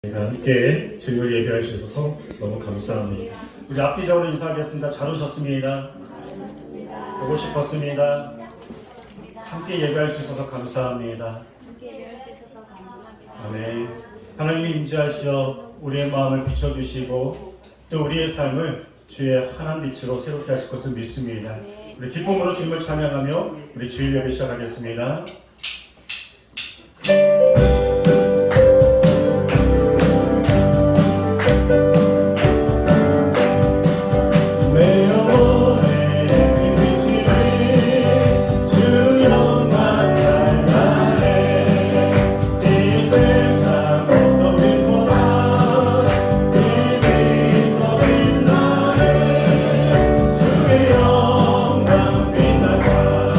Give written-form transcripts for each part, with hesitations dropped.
함께 주님을 예배할 수 있어서 너무 감사합니다. 우리 앞뒤적으로 인사하겠습니다. 잘 오셨습니다. 보고 싶었습니다. 함께 예배할 수 있어서 감사합니다. 아멘. 하나님이 임재하시어 우리의 마음을 비춰주시고 또 우리의 삶을 주의 환한 빛으로 새롭게 하실 것을 믿습니다. 우리 기쁨으로 주님을 찬양하며 우리 주일 예배 시작하겠습니다. 주의 영광 빛나가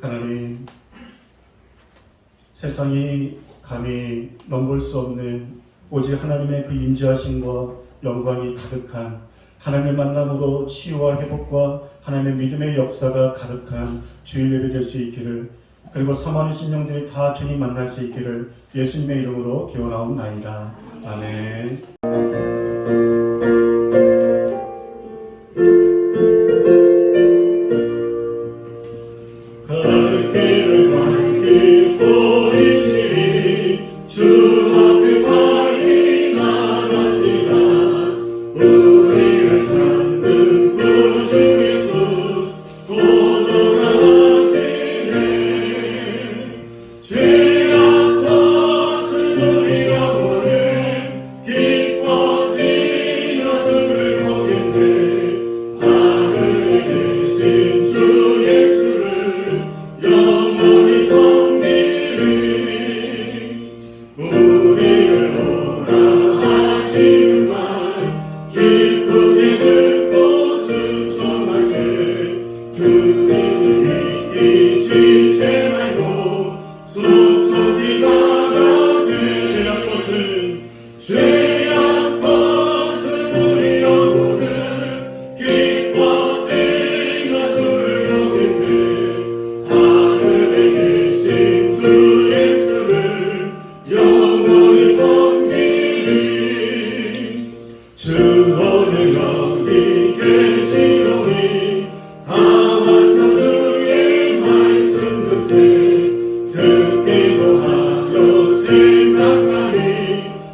하나님, 세상이 감히 넘볼 수 없는 오직 하나님의 그 임재하심과 영광이 가득한 하나님의 만남으로 치유와 회복과 하나님의 믿음의 역사가 가득한 주일 예배 될 수 있기를, 그리고 사모하는 심령들이 다 주님 만날 수 있기를 예수님의 이름으로 기원하옵나이다. 아멘. 갈 길을 밝게 보이시리 주 앞에 빨리 나갑시다. 우리를 찾는 구주 예수 곧 오라하시네. 죄악과 스물이 영혼을 기뻐 뛰어 주를 보겠네. 하늘에 계신 주 예수를 영원히 섬기리. 우리를 오라 하시는 말 기쁘게 듣고 순종하세. 주님을 믿기 지체 말고 속속히 나가세. 죄악 벗은 우리 영혼은 기뻐 뛰어 주를 보겠네. 하늘에 계신 주 예수를 영원히 섬기리. 주 오늘 여기 계시오니 다 와서 주의 말씀 듣세. 듣기도 하며 생각하니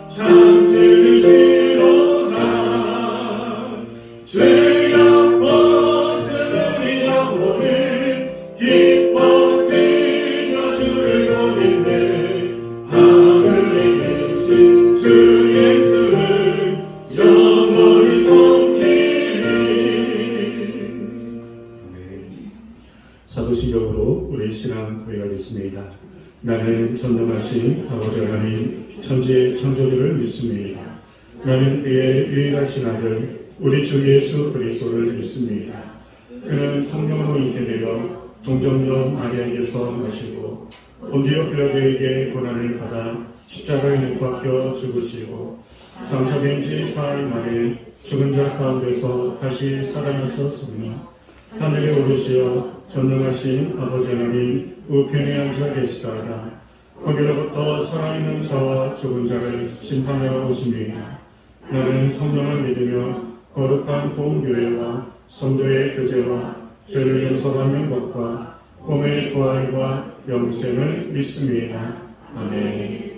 참 진리시로다. 죄악 벗은 우리 영혼을 기뻐 뛰어 주를 보겠네. 하늘에 계신 주 예수를 영원히 섬기리. 사도신경으로 우리 신앙 고백하겠습니다. 나는 전능하신 아버지 하나님 천지의 창조주를 믿습니다. 나는 그의 유일하신 아들 우리 주 예수 그리스도를 믿습니다. 그는 성령으로 잉태되어 동정녀 마리아에게서 나시고 본디오 빌라도에게 고난을 받아 십자가에 못 박혀 죽으시고 장사된 지 사흘 만에 죽은 자 가운데서 다시 살아나셨으니 하늘에 오르시어 전능하신 아버지 하나님 우편에 앉아 계시다가 거기로부터 살아있는 자와 죽은 자를 심판하러 오십니다. 나는 성령을 믿으며 거룩한 공교회와 성도의 교제와 죄를 용서받는 것과 몸의 부활과 영생을 믿습니다. 아멘.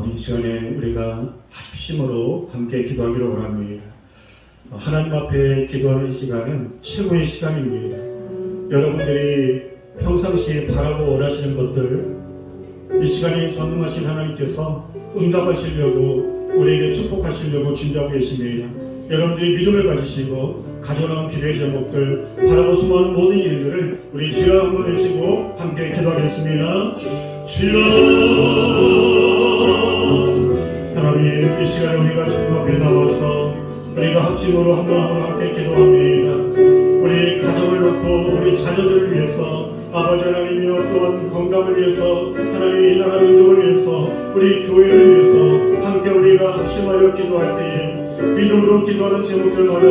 우리 이 시간에 우리가 합심으로 함께 기도하기를 원합니다. 하나님 앞에 기도하는 시간은 최고의 시간입니다. 여러분들이 평상시에 바라고 원하시는 것들 이 시간에 전능하신 하나님께서 응답하시려고 우리에게 축복하시려고 준비하고 계십니다. 여러분들이 믿음을 가지시고 가져나온 기도의 제목들 바라고 수많은 모든 일들을 우리 주여 한번 외치고 함께 기도하겠습니다. 주여 하나님, 이 시간에 우리가 주님 앞에 나와서 우리가 합심으로 한 마음으로 함께 기도합니다. 우리 가정을 놓고 우리 자녀들을 위해서 아버지 하나님이여 또한 건강을 위해서 하나님 이 나라 민족을 위해서 우리 교회를 위해서 함께 우리가 합심하여 기도할 때에 믿음으로 기도하는 제목들마다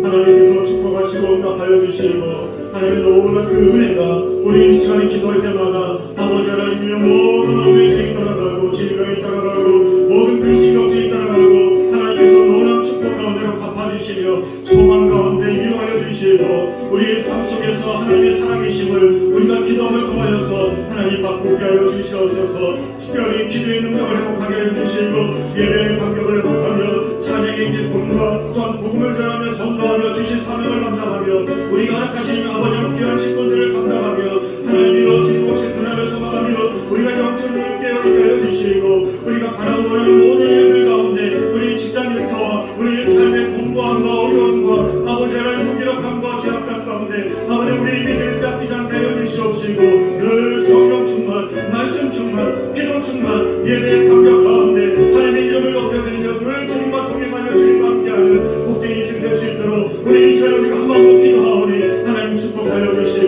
하나님께서 축복하시고 응답하여 주시고 하나님 너무나 그 은혜가 우리 이 시간에 기도할 때마다 아버지 하나님이여 모든 어려움이 따라가고 질병이 따라가고 모든 근심 걱정이 따라가고 하나님께서 너무나 축복 가운데로 갚아주시며 소망 가운데 위로하여 주시고 우리의 삶 속에서 하나님의 살아계심을 우리가 기도함을 통하여서 하나님 바꾸게 하여 주시옵소서. 특별히 기도의 능력을 회복하게 하여 주시고 예배의 감격을 회복하며 찬양의 기쁨과 또한 복음을 전하며 전도하며 주신 사명을 감당하며 우리가 허락하신 아버지의 귀한 직분들을 감당하며 하나님이여 주님 오실 그날을 소망하며 우리가 영적으로 깨어있게 하여 주시고 우리가 바라고 원하는 모든 일들 가운데 우리 직장 일터와 우리의 삶의 공고함과 어려움과 아버지 하나님 무기력함과 죄악감 가운데 아버지 우리의 믿음을 뺏기지 않게 하여 주시옵시고 늘 성령 충만 말씀 충만 기도 충만 예배의 감격 가운데 하나님의 이름을 높여드리며 늘 주님과 동행하며 주님과 함께하는 복된 인생 될 수 있도록 우리 이 시간에 우리가 한 마음으로 기도하오니 하나님 축복하여 주시옵소서.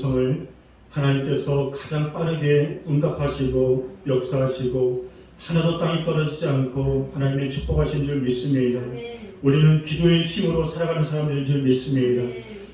요청을 하나님께서 가장 빠르게 응답하시고 역사하시고 하나도 땅이 떨어지지 않고 하나님의 축복하신 줄 믿습니다. 우리는 기도의 힘으로 살아가는 사람들인 줄 믿습니다.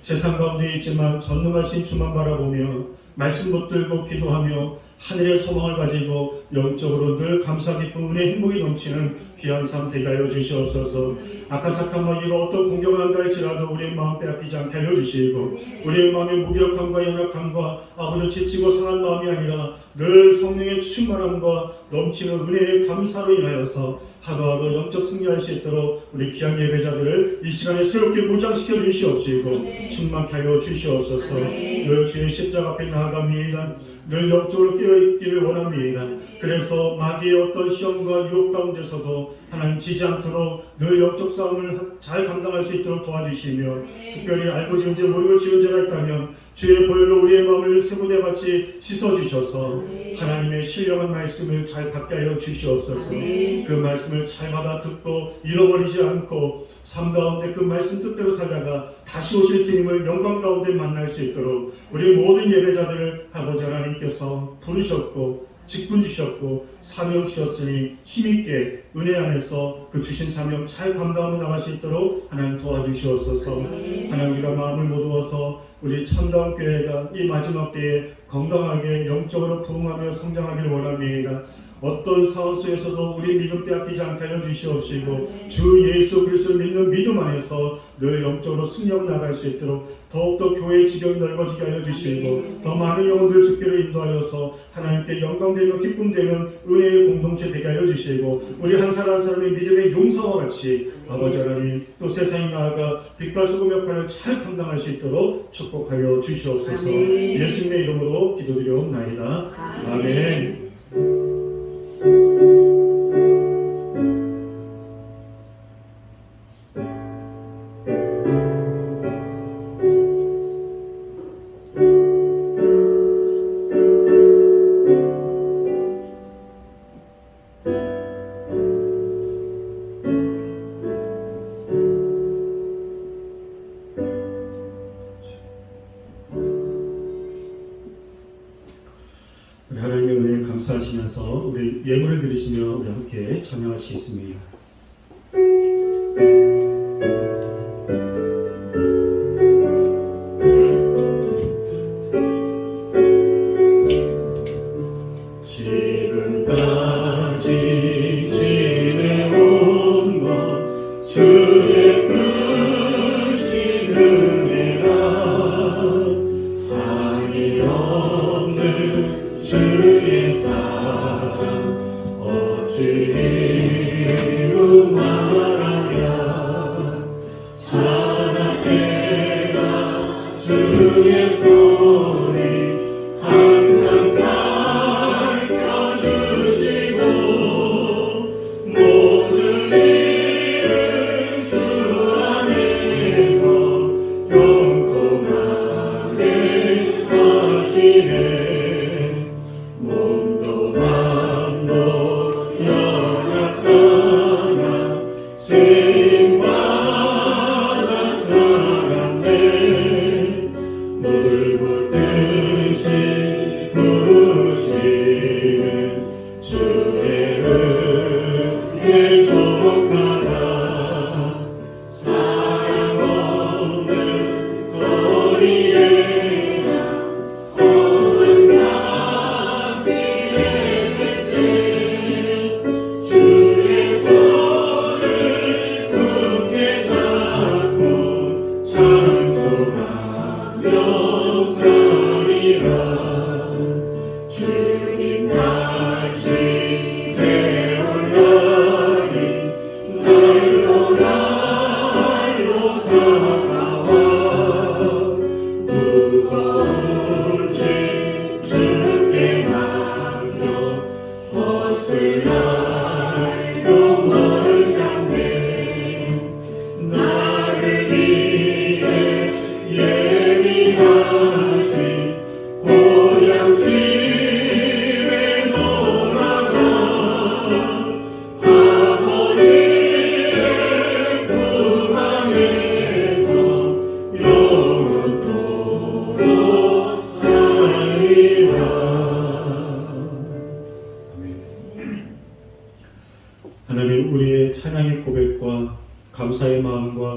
세상 가운데 있지만 전능하신 주만 바라보며 말씀 붙들고 기도하며 하늘의 소망을 가지고 영적으로 늘 감사 기쁨의 행복이 넘치는 귀한 삶 되게 하여 주시옵소서. 악한 사탄 마귀가 어떤 공격을 한다 할지라도 우리의 마음 빼앗기지 않게 하여 주시고 우리의 마음의 무기력함과 연약함과 아버지 지치고 상한 마음이 아니라 늘 성령의 충만함과 넘치는 은혜의 감사로 인하여서 하루하루 영적 승리할 수 있도록 우리 귀한 예배자들을 이 시간에 새롭게 무장시켜 주시옵시고 충만케 하여 주시옵소서. 늘 주의 십자가 앞에 나아갑니다. 늘 영적으로 깨어있기를 원합니다. 그래서 마귀의 어떤 시험과 유혹 가운데서도 하나님 지지 않도록 늘 영적 싸움을 잘 감당할 수 있도록 도와주시며 특별히 알고 지은 죄 모르고 지은 죄가 있다면 주의 보혈로 우리의 마음을 세구대같이 씻어주셔서 하나님의 신령한 말씀을 잘 받게 하여 주시옵소서. 그 말씀을 잘 받아 듣고 잃어버리지 않고 삶 가운데 그 말씀 뜻대로 살다가 다시 오실 주님을 영광 가운데 만날 수 있도록 우리 모든 예배자들을 아버지 하나님께서 부르셨고 직분 주셨고 사명 주셨으니 힘있게 은혜 안에서 그 주신 사명 잘 감당하며 나갈 수 있도록 하나님 도와주시옵소서. 하나님 우리가 마음을 모두어서 우리 참다운 교회가 이 마지막 때에 건강하게 영적으로 부흥하며 성장하기를 원합니다. 어떤 상황 속에서도 우리 믿음 빼앗기지 않게 하여 주시옵시고 주 예수 그리스도를 믿는 믿음 안에서 늘 영적으로 승리하고 나갈 수 있도록 더욱더 교회의 지경이 넓어지게 하여 주시고 더 많은 영혼들 주께로 인도하여서 하나님께 영광되며 기쁨되는 은혜의 공동체 되게 하여 주시고 우리 한 사람 한 사람의 믿음의 용사와 같이 아버지 하나님 또 세상에 나아가 빛과 소금 역할을 잘 감당할 수 있도록 축복하여 주시옵소서. 예수님의 이름으로 기도드리옵나이다. 아멘. 하나님의 은혜에 감사하시면서 우리 예물을 드리시며 우리 함께 찬양하시겠습니다. 지금까지 지내온 것 주의 크신 은혜라 한이 없는 주의 사랑 어찌로 말하랴 찬양해라 주의 손이 항상 살펴주시고 모든 일을 주 안에서 경건하게 하시네. 몸도 마음도 연약하나 쓰임받아 살았네. 물 붓듯이 부으시는 주의 은혜 족하다. 사랑 없는 거리에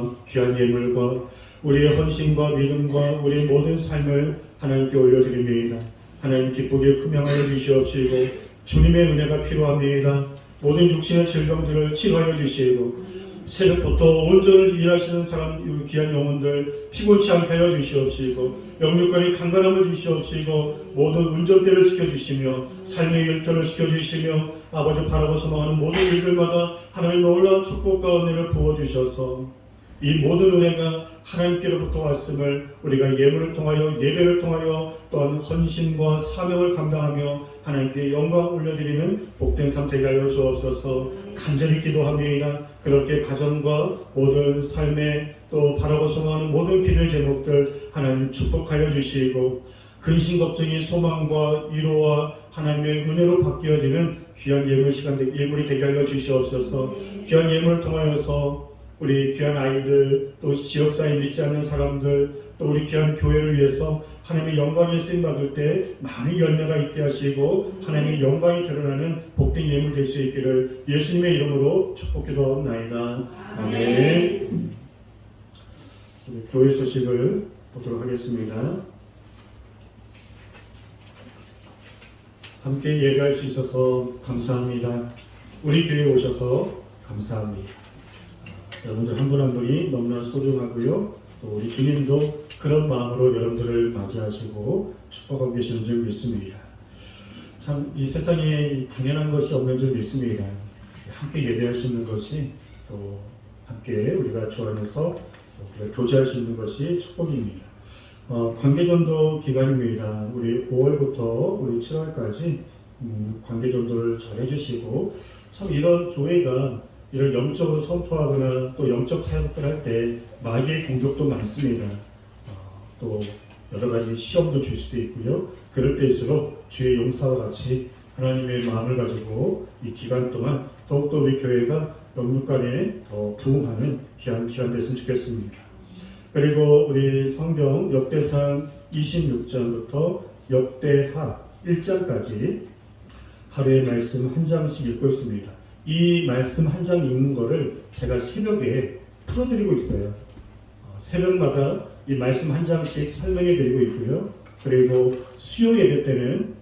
마음, 귀한 예물과 우리의 헌신과 믿음과 우리의 모든 삶을 하나님께 올려드립니다. 하나님 기쁘게 흠양하여 주시옵시고 주님의 은혜가 필요합니다. 모든 육신의 질병들을 치료하여 주시고 새벽부터 온전을 일하시는 사람 귀한 영혼들 피곤치 않게 하여 주시옵시고 영육간의 강건함을 주시옵시고 모든 운전대를 지켜주시며 삶의 일터를 지켜주시며 아버지 바라고 소망하는 모든 일들마다 하나님의 놀라운 축복과 은혜를 부어주셔서 이 모든 은혜가 하나님께로부터 왔음을 우리가 예물을 통하여 예배를 통하여 또한 헌신과 사명을 감당하며 하나님께 영광 올려드리는 복된 삶 되게 하여 주옵소서. 간절히 기도합니다. 그렇게 가정과 모든 삶에 또 바라고 소망하는 모든 기도의 제목들 하나님 축복하여 주시고 근심 걱정이 소망과 위로와 하나님의 은혜로 바뀌어지는 귀한 예물이 되게 하여 주시옵소서. 귀한 예물을 통하여서 우리 귀한 아이들 또 지역사회 믿지 않는 사람들 또 우리 귀한 교회를 위해서 하나님의 영광에 쓰임받을 때 많은 열매가 있게 하시고 하나님의 영광이 드러나는 복된 예물 될 수 있기를 예수님의 이름으로 축복기도하옵나이다. 아멘. 교회 소식을 보도록 하겠습니다. 함께 예배할 수 있어서 감사합니다. 우리 교회에 오셔서 감사합니다. 여러분들 한 분 한 분이 너무나 소중하고요. 또 우리 주님도 그런 마음으로 여러분들을 맞이하시고 축복하고 계시는 줄 믿습니다. 참 이 세상에 당연한 것이 없는 줄 믿습니다. 함께 예배할 수 있는 것이 또 함께 우리가 주 안에서 우리가 교제할 수 있는 것이 축복입니다. 관계전도 기간입니다. 우리 5월부터 우리 7월까지 관계전도를 잘 해주시고 참 이런 교회가 이를 영적으로 선포하거나 또 영적 사역을 할 때 마귀의 공격도 많습니다. 또 여러 가지 시험도 줄 수도 있고요. 그럴 때일수록 주의 용사와 같이 하나님의 마음을 가지고 이 기간 동안 더욱더 우리 교회가 영육간에 더 부흥하는 귀한 기간 됐으면 좋겠습니다. 그리고 우리 성경 역대상 26장부터 역대하 1장까지 하루에 말씀 한 장씩 읽고 있습니다. 이 말씀 한 장 읽는 거를 제가 새벽에 풀어드리고 있어요. 새벽마다 이 말씀 한 장씩 설명해 드리고 있고요. 그리고 수요 예배 때는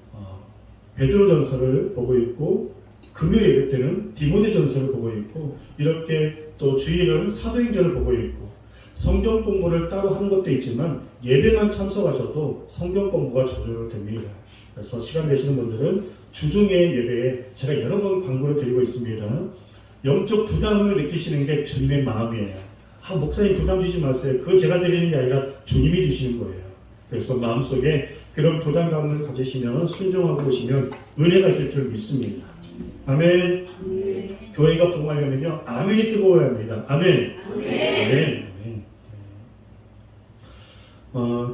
베드로전서를 보고 있고 금요 예배 때는 디모데전서를 보고 있고 이렇게 또 주일은 사도행전을 보고 있고 성경 공부를 따로 하는 것도 있지만 예배만 참석하셔도 성경 공부가 저절로 됩니다. 그래서 시간 되시는 분들은 주중에 예배에 제가 여러 번 광고를 드리고 있습니다. 영적 부담을 느끼시는 게 주님의 마음이에요. 목사님 부담 주지 마세요. 그거 제가 드리는 게 아니라 주님이 주시는 거예요. 그래서 마음속에 그런 부담감을 가지시면 순종하고 오시면 은혜가 있을 줄 믿습니다. 아멘. 교회가 부흥하려면요 아멘이 뜨거워야 합니다. 아멘. 아멘.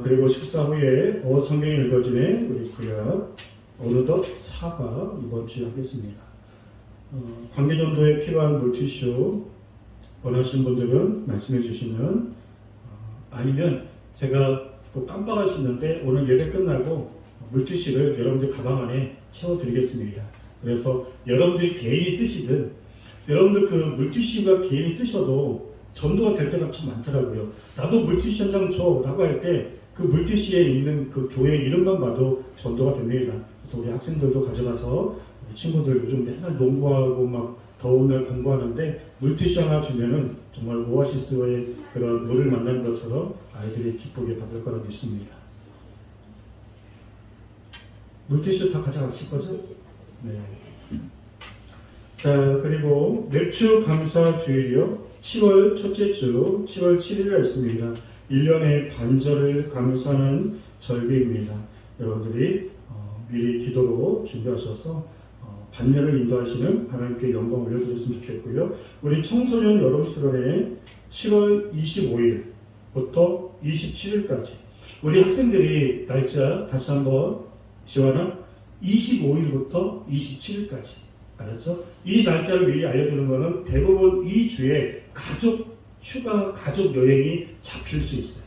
그리고 식사 후에 성경이 읽어지네 우리 구약 어느덧 사과 이번 주에 하겠습니다. 관계전도에 필요한 물티슈 원하시는 분들은 말씀해 주시면 아니면 제가 또 깜빡할 수 있는데 오늘 예배 끝나고 물티슈를 여러분들 가방 안에 채워드리겠습니다. 그래서 여러분들이 개인이 쓰시든 여러분들 그 물티슈가 개인이 쓰셔도 전도가 될 때가 참 많더라고요. 나도 물티슈 한 장 줘 라고 할 때 그 물티슈에 있는 그 교회 이름만 봐도 전도가 됩니다. 그래서 우리 학생들도 가져가서 우리 친구들 요즘 맨날 농구하고 막 더운 날 공부하는데 물티슈 하나 주면은 정말 오아시스의 그런 물을 만나는 것처럼 아이들이 기쁘게 받을 거라 믿습니다. 물티슈 다 가져가실 거죠? 네. 자, 그리고 매주 감사 주일이요. 7월 첫째 주 7월 7일에 있습니다. 1년의 반절을 감사하는 절기입니다. 여러분들이 미리 기도로 준비하셔서 반년을 인도하시는 하나님께 영광 올려드렸으면 좋겠고요. 우리 청소년 여름수련회 7월 25일부터 27일까지 우리 학생들이 날짜 다시 한번 지원한 25일부터 27일까지 알았죠? 이 날짜를 미리 알려주는 것은 대부분 이 주에 가족 휴가, 가족 여행이 잡힐 수 있어요.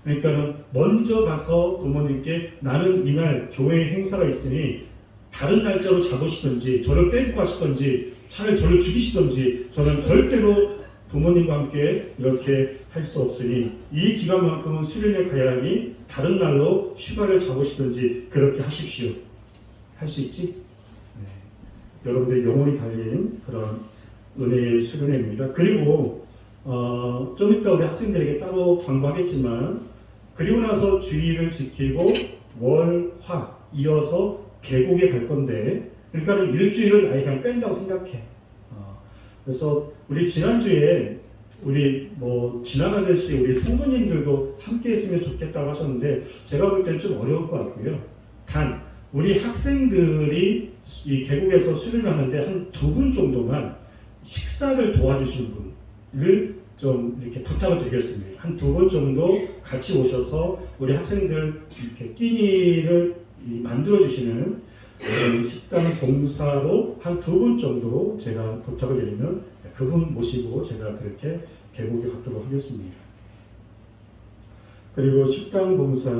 그러니까는 먼저 가서 부모님께 나는 이날 교회 행사가 있으니 다른 날짜로 잡으시든지 저를 빼고 가시든지 차라리 저를 죽이시든지 저는 절대로 부모님과 함께 이렇게 할 수 없으니 이 기간만큼은 수련회 가야 하니 다른 날로 휴가를 잡으시든지 그렇게 하십시오. 할 수 있지? 네. 여러분들의 영혼이 달린 그런 은혜의 수련회입니다. 그리고 좀 이따 우리 학생들에게 따로 당부하겠지만 그리고 나서 주일을 지키고 월, 화 이어서 계곡에 갈 건데 그러니까 일주일을 아예 그냥 뺀다고 생각해. 그래서 우리 지난주에 우리 지나가듯이 우리 성도님들도 함께 했으면 좋겠다고 하셨는데 제가 볼 때는 좀 어려울 것 같고요. 단 우리 학생들이 이 계곡에서 수련하는데 한 2분 정도만 식사를 도와주시는 분을 좀 이렇게 부탁을 드리겠습니다. 한 2분 정도 같이 오셔서 우리 학생들 이렇게 끼니를 만들어주시는 식당 봉사로 한 2분 정도 제가 부탁을 드리면 그분 모시고 제가 그렇게 계곡에 가도록 하겠습니다. 그리고 식당 봉사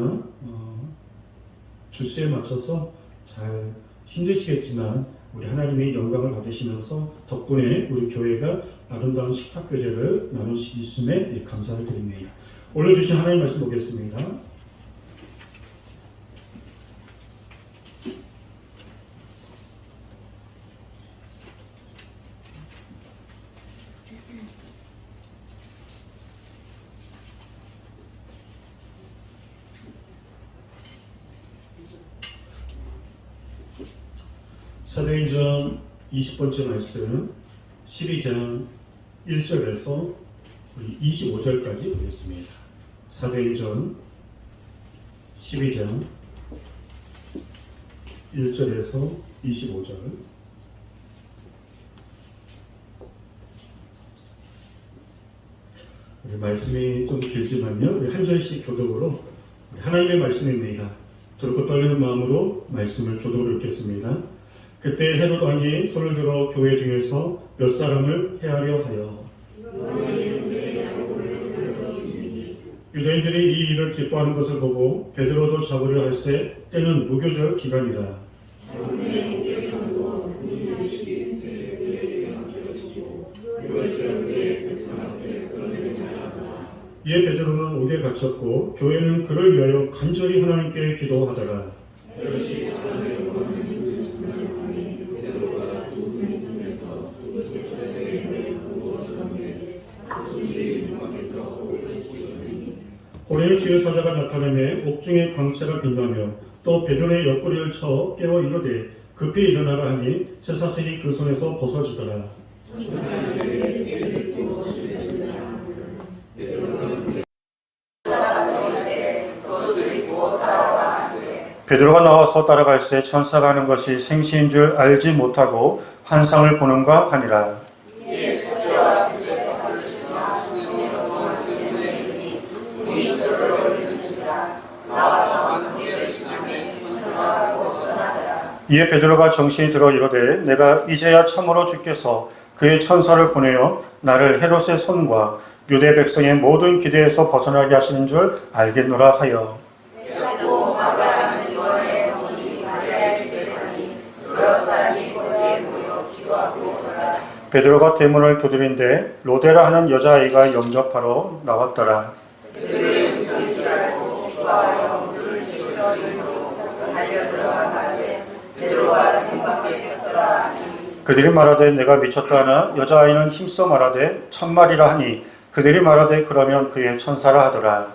주수에 맞춰서 잘 힘드시겠지만 우리 하나님의 영광을 받으시면서 덕분에 우리 교회가 아름다운 식탁교제를 나눌 수 있음에 감사를 드립니다. 오늘 주신 하나님 말씀 보겠습니다. 사도행전 20번째 말씀 12장 1절에서 25절까지 보겠습니다. 사도행전 12장 1절에서 25절. 우리 말씀이 좀 길지만요, 우리 한 절씩 교독으로 하나님의 말씀입니다. 두렵고 떨리는 마음으로 말씀을 교독으로 읽겠습니다. 그때 헤롯 왕이 손을 들어 교회 중에서 몇 사람을 해하려 하여 유대인들이 이 일을 기뻐하는 것을 보고 베드로도 잡으려 할세 때는 무교절 기간이라. 이에 베드로는 옥에 갇혔고 교회는 그를 위하여 간절히 하나님께 기도하더라. 고레의 주의 사자가 나타나며 옥중의 광채가 빛나며 또 베드로의 옆구리를 쳐 깨워 이르되 급히 일어나라 하니 쇠사슬이 그 손에서 벗어지더라. 베드로가 나와서 따라갈새 천사가 하는 것이 생시인 줄 알지 못하고 환상을 보는가 하니라. 이에 베드로가 정신이 들어 이르되 내가 이제야 참으로 주께서 그의 천사를 보내어 나를 헤롯의 손과 유대 백성의 모든 기대에서 벗어나게 하시는 줄 알겠노라 하여. 베드로가 대문을 두드린데 로데라 하는 여자아이가 영접하러 나왔더라. 그들이 말하되 내가 미쳤다 하나 여자아이는 힘써 말하되 천말이라 하니 그들이 말하되 그러면 그의 천사라 하더라.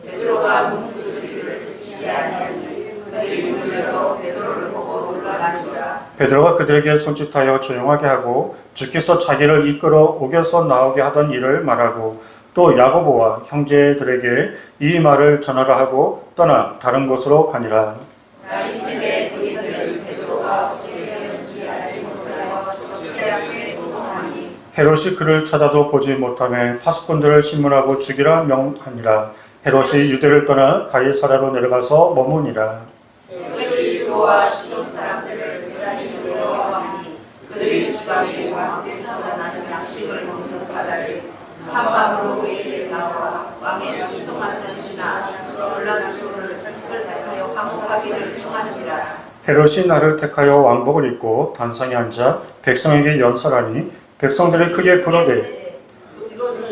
베드로가 문들을 지치지 아니하니 그들이 문을 열어 베드로를 보고 올라가니라. 베드로가 그들에게 손짓하여 조용하게 하고 주께서 자기를 이끌어 옥에서 나오게 하던 일을 말하고 또 야고보와 형제들에게 이 말을 전하라 하고 떠나 다른 곳으로 가니라. 헤롯이 그를 찾아도 보지 못하며 파수꾼들을 신문하고 죽이라 명하니라. 헤롯이 유대를 떠나 가이사랴로 내려가서 머무니라. 헤롯이 그와 시돈 사람들을 대단히 두려워하니 그들이 지방에 왕께서 나는 양식을 먹는 바다를 한밤으로 이르게 나와 왕의 신성한 전시나 놀란 수를 택하여 항복하기를 청하느니라. 헤롯이 나를 택하여 왕복을 입고 단상에 앉아 백성에게 연설하니 백성들이 크게 부르되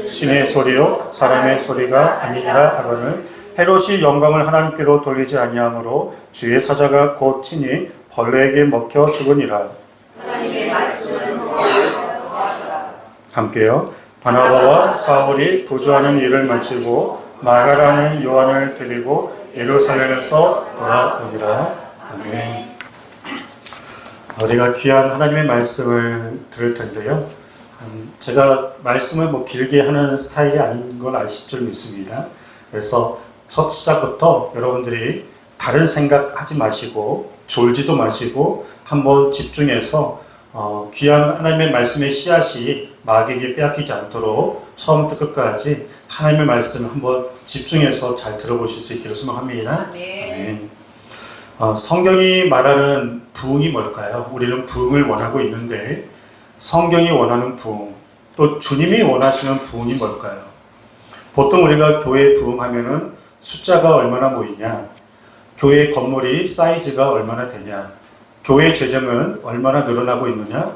신의 소리요 사람의 소리가 아니니라 하거늘 헤롯이 영광을 하나님께로 돌리지 아니하므로 주의 사자가 곧 친히 벌레에게 먹혀 죽으니라. 하나님의 말씀은 함께요. 바나바와 사울이 부조하는 일을 마치고 마가라는 요한을 데리고 예루살렘에서 돌아오니라. 아멘. 우리가 귀한 하나님의 말씀을 들을 텐데요. 제가 말씀을 길게 하는 스타일이 아닌 걸 아실 줄 믿습니다. 그래서 첫 시작부터 여러분들이 다른 생각하지 마시고 졸지도 마시고 한번 집중해서 귀한 하나님의 말씀의 씨앗이 마귀에게 빼앗기지 않도록 처음부터 끝까지 하나님의 말씀을 한번 집중해서 잘 들어보실 수 있기를 소망합니다. 아멘. 성경이 말하는 부흥이 뭘까요? 우리는 부흥을 원하고 있는데 성경이 원하는 부흥, 또 주님이 원하시는 부흥이 뭘까요? 보통 우리가 교회 부흥하면은 숫자가 얼마나 모이냐, 교회 건물이 사이즈가 얼마나 되냐, 교회 재정은 얼마나 늘어나고 있느냐,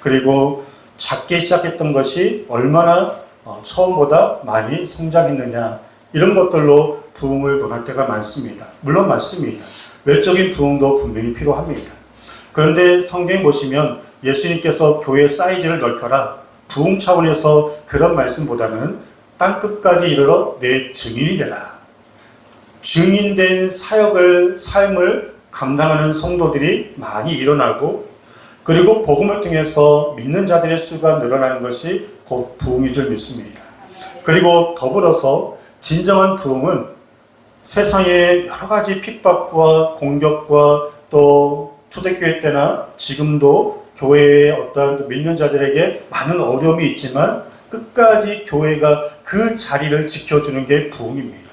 그리고 작게 시작했던 것이 얼마나 처음보다 많이 성장했느냐, 이런 것들로 부흥을 논할 때가 많습니다. 물론 맞습니다. 외적인 부흥도 분명히 필요합니다. 그런데 성경에 보시면 예수님께서 교회 사이즈를 넓혀라, 부흥 차원에서 그런 말씀보다는 땅끝까지 이르러 내 증인이 되라. 증인된 삶을 감당하는 성도들이 많이 일어나고, 그리고 복음을 통해서 믿는 자들의 수가 늘어나는 것이 곧 부흥인 줄 믿습니다. 그리고 더불어서 진정한 부흥은 세상의 여러 가지 핍박과 공격과 또 초대교회 때나 지금도 교회의 어떤 믿는 자들에게 많은 어려움이 있지만 끝까지 교회가 그 자리를 지켜주는 게 부흥입니다.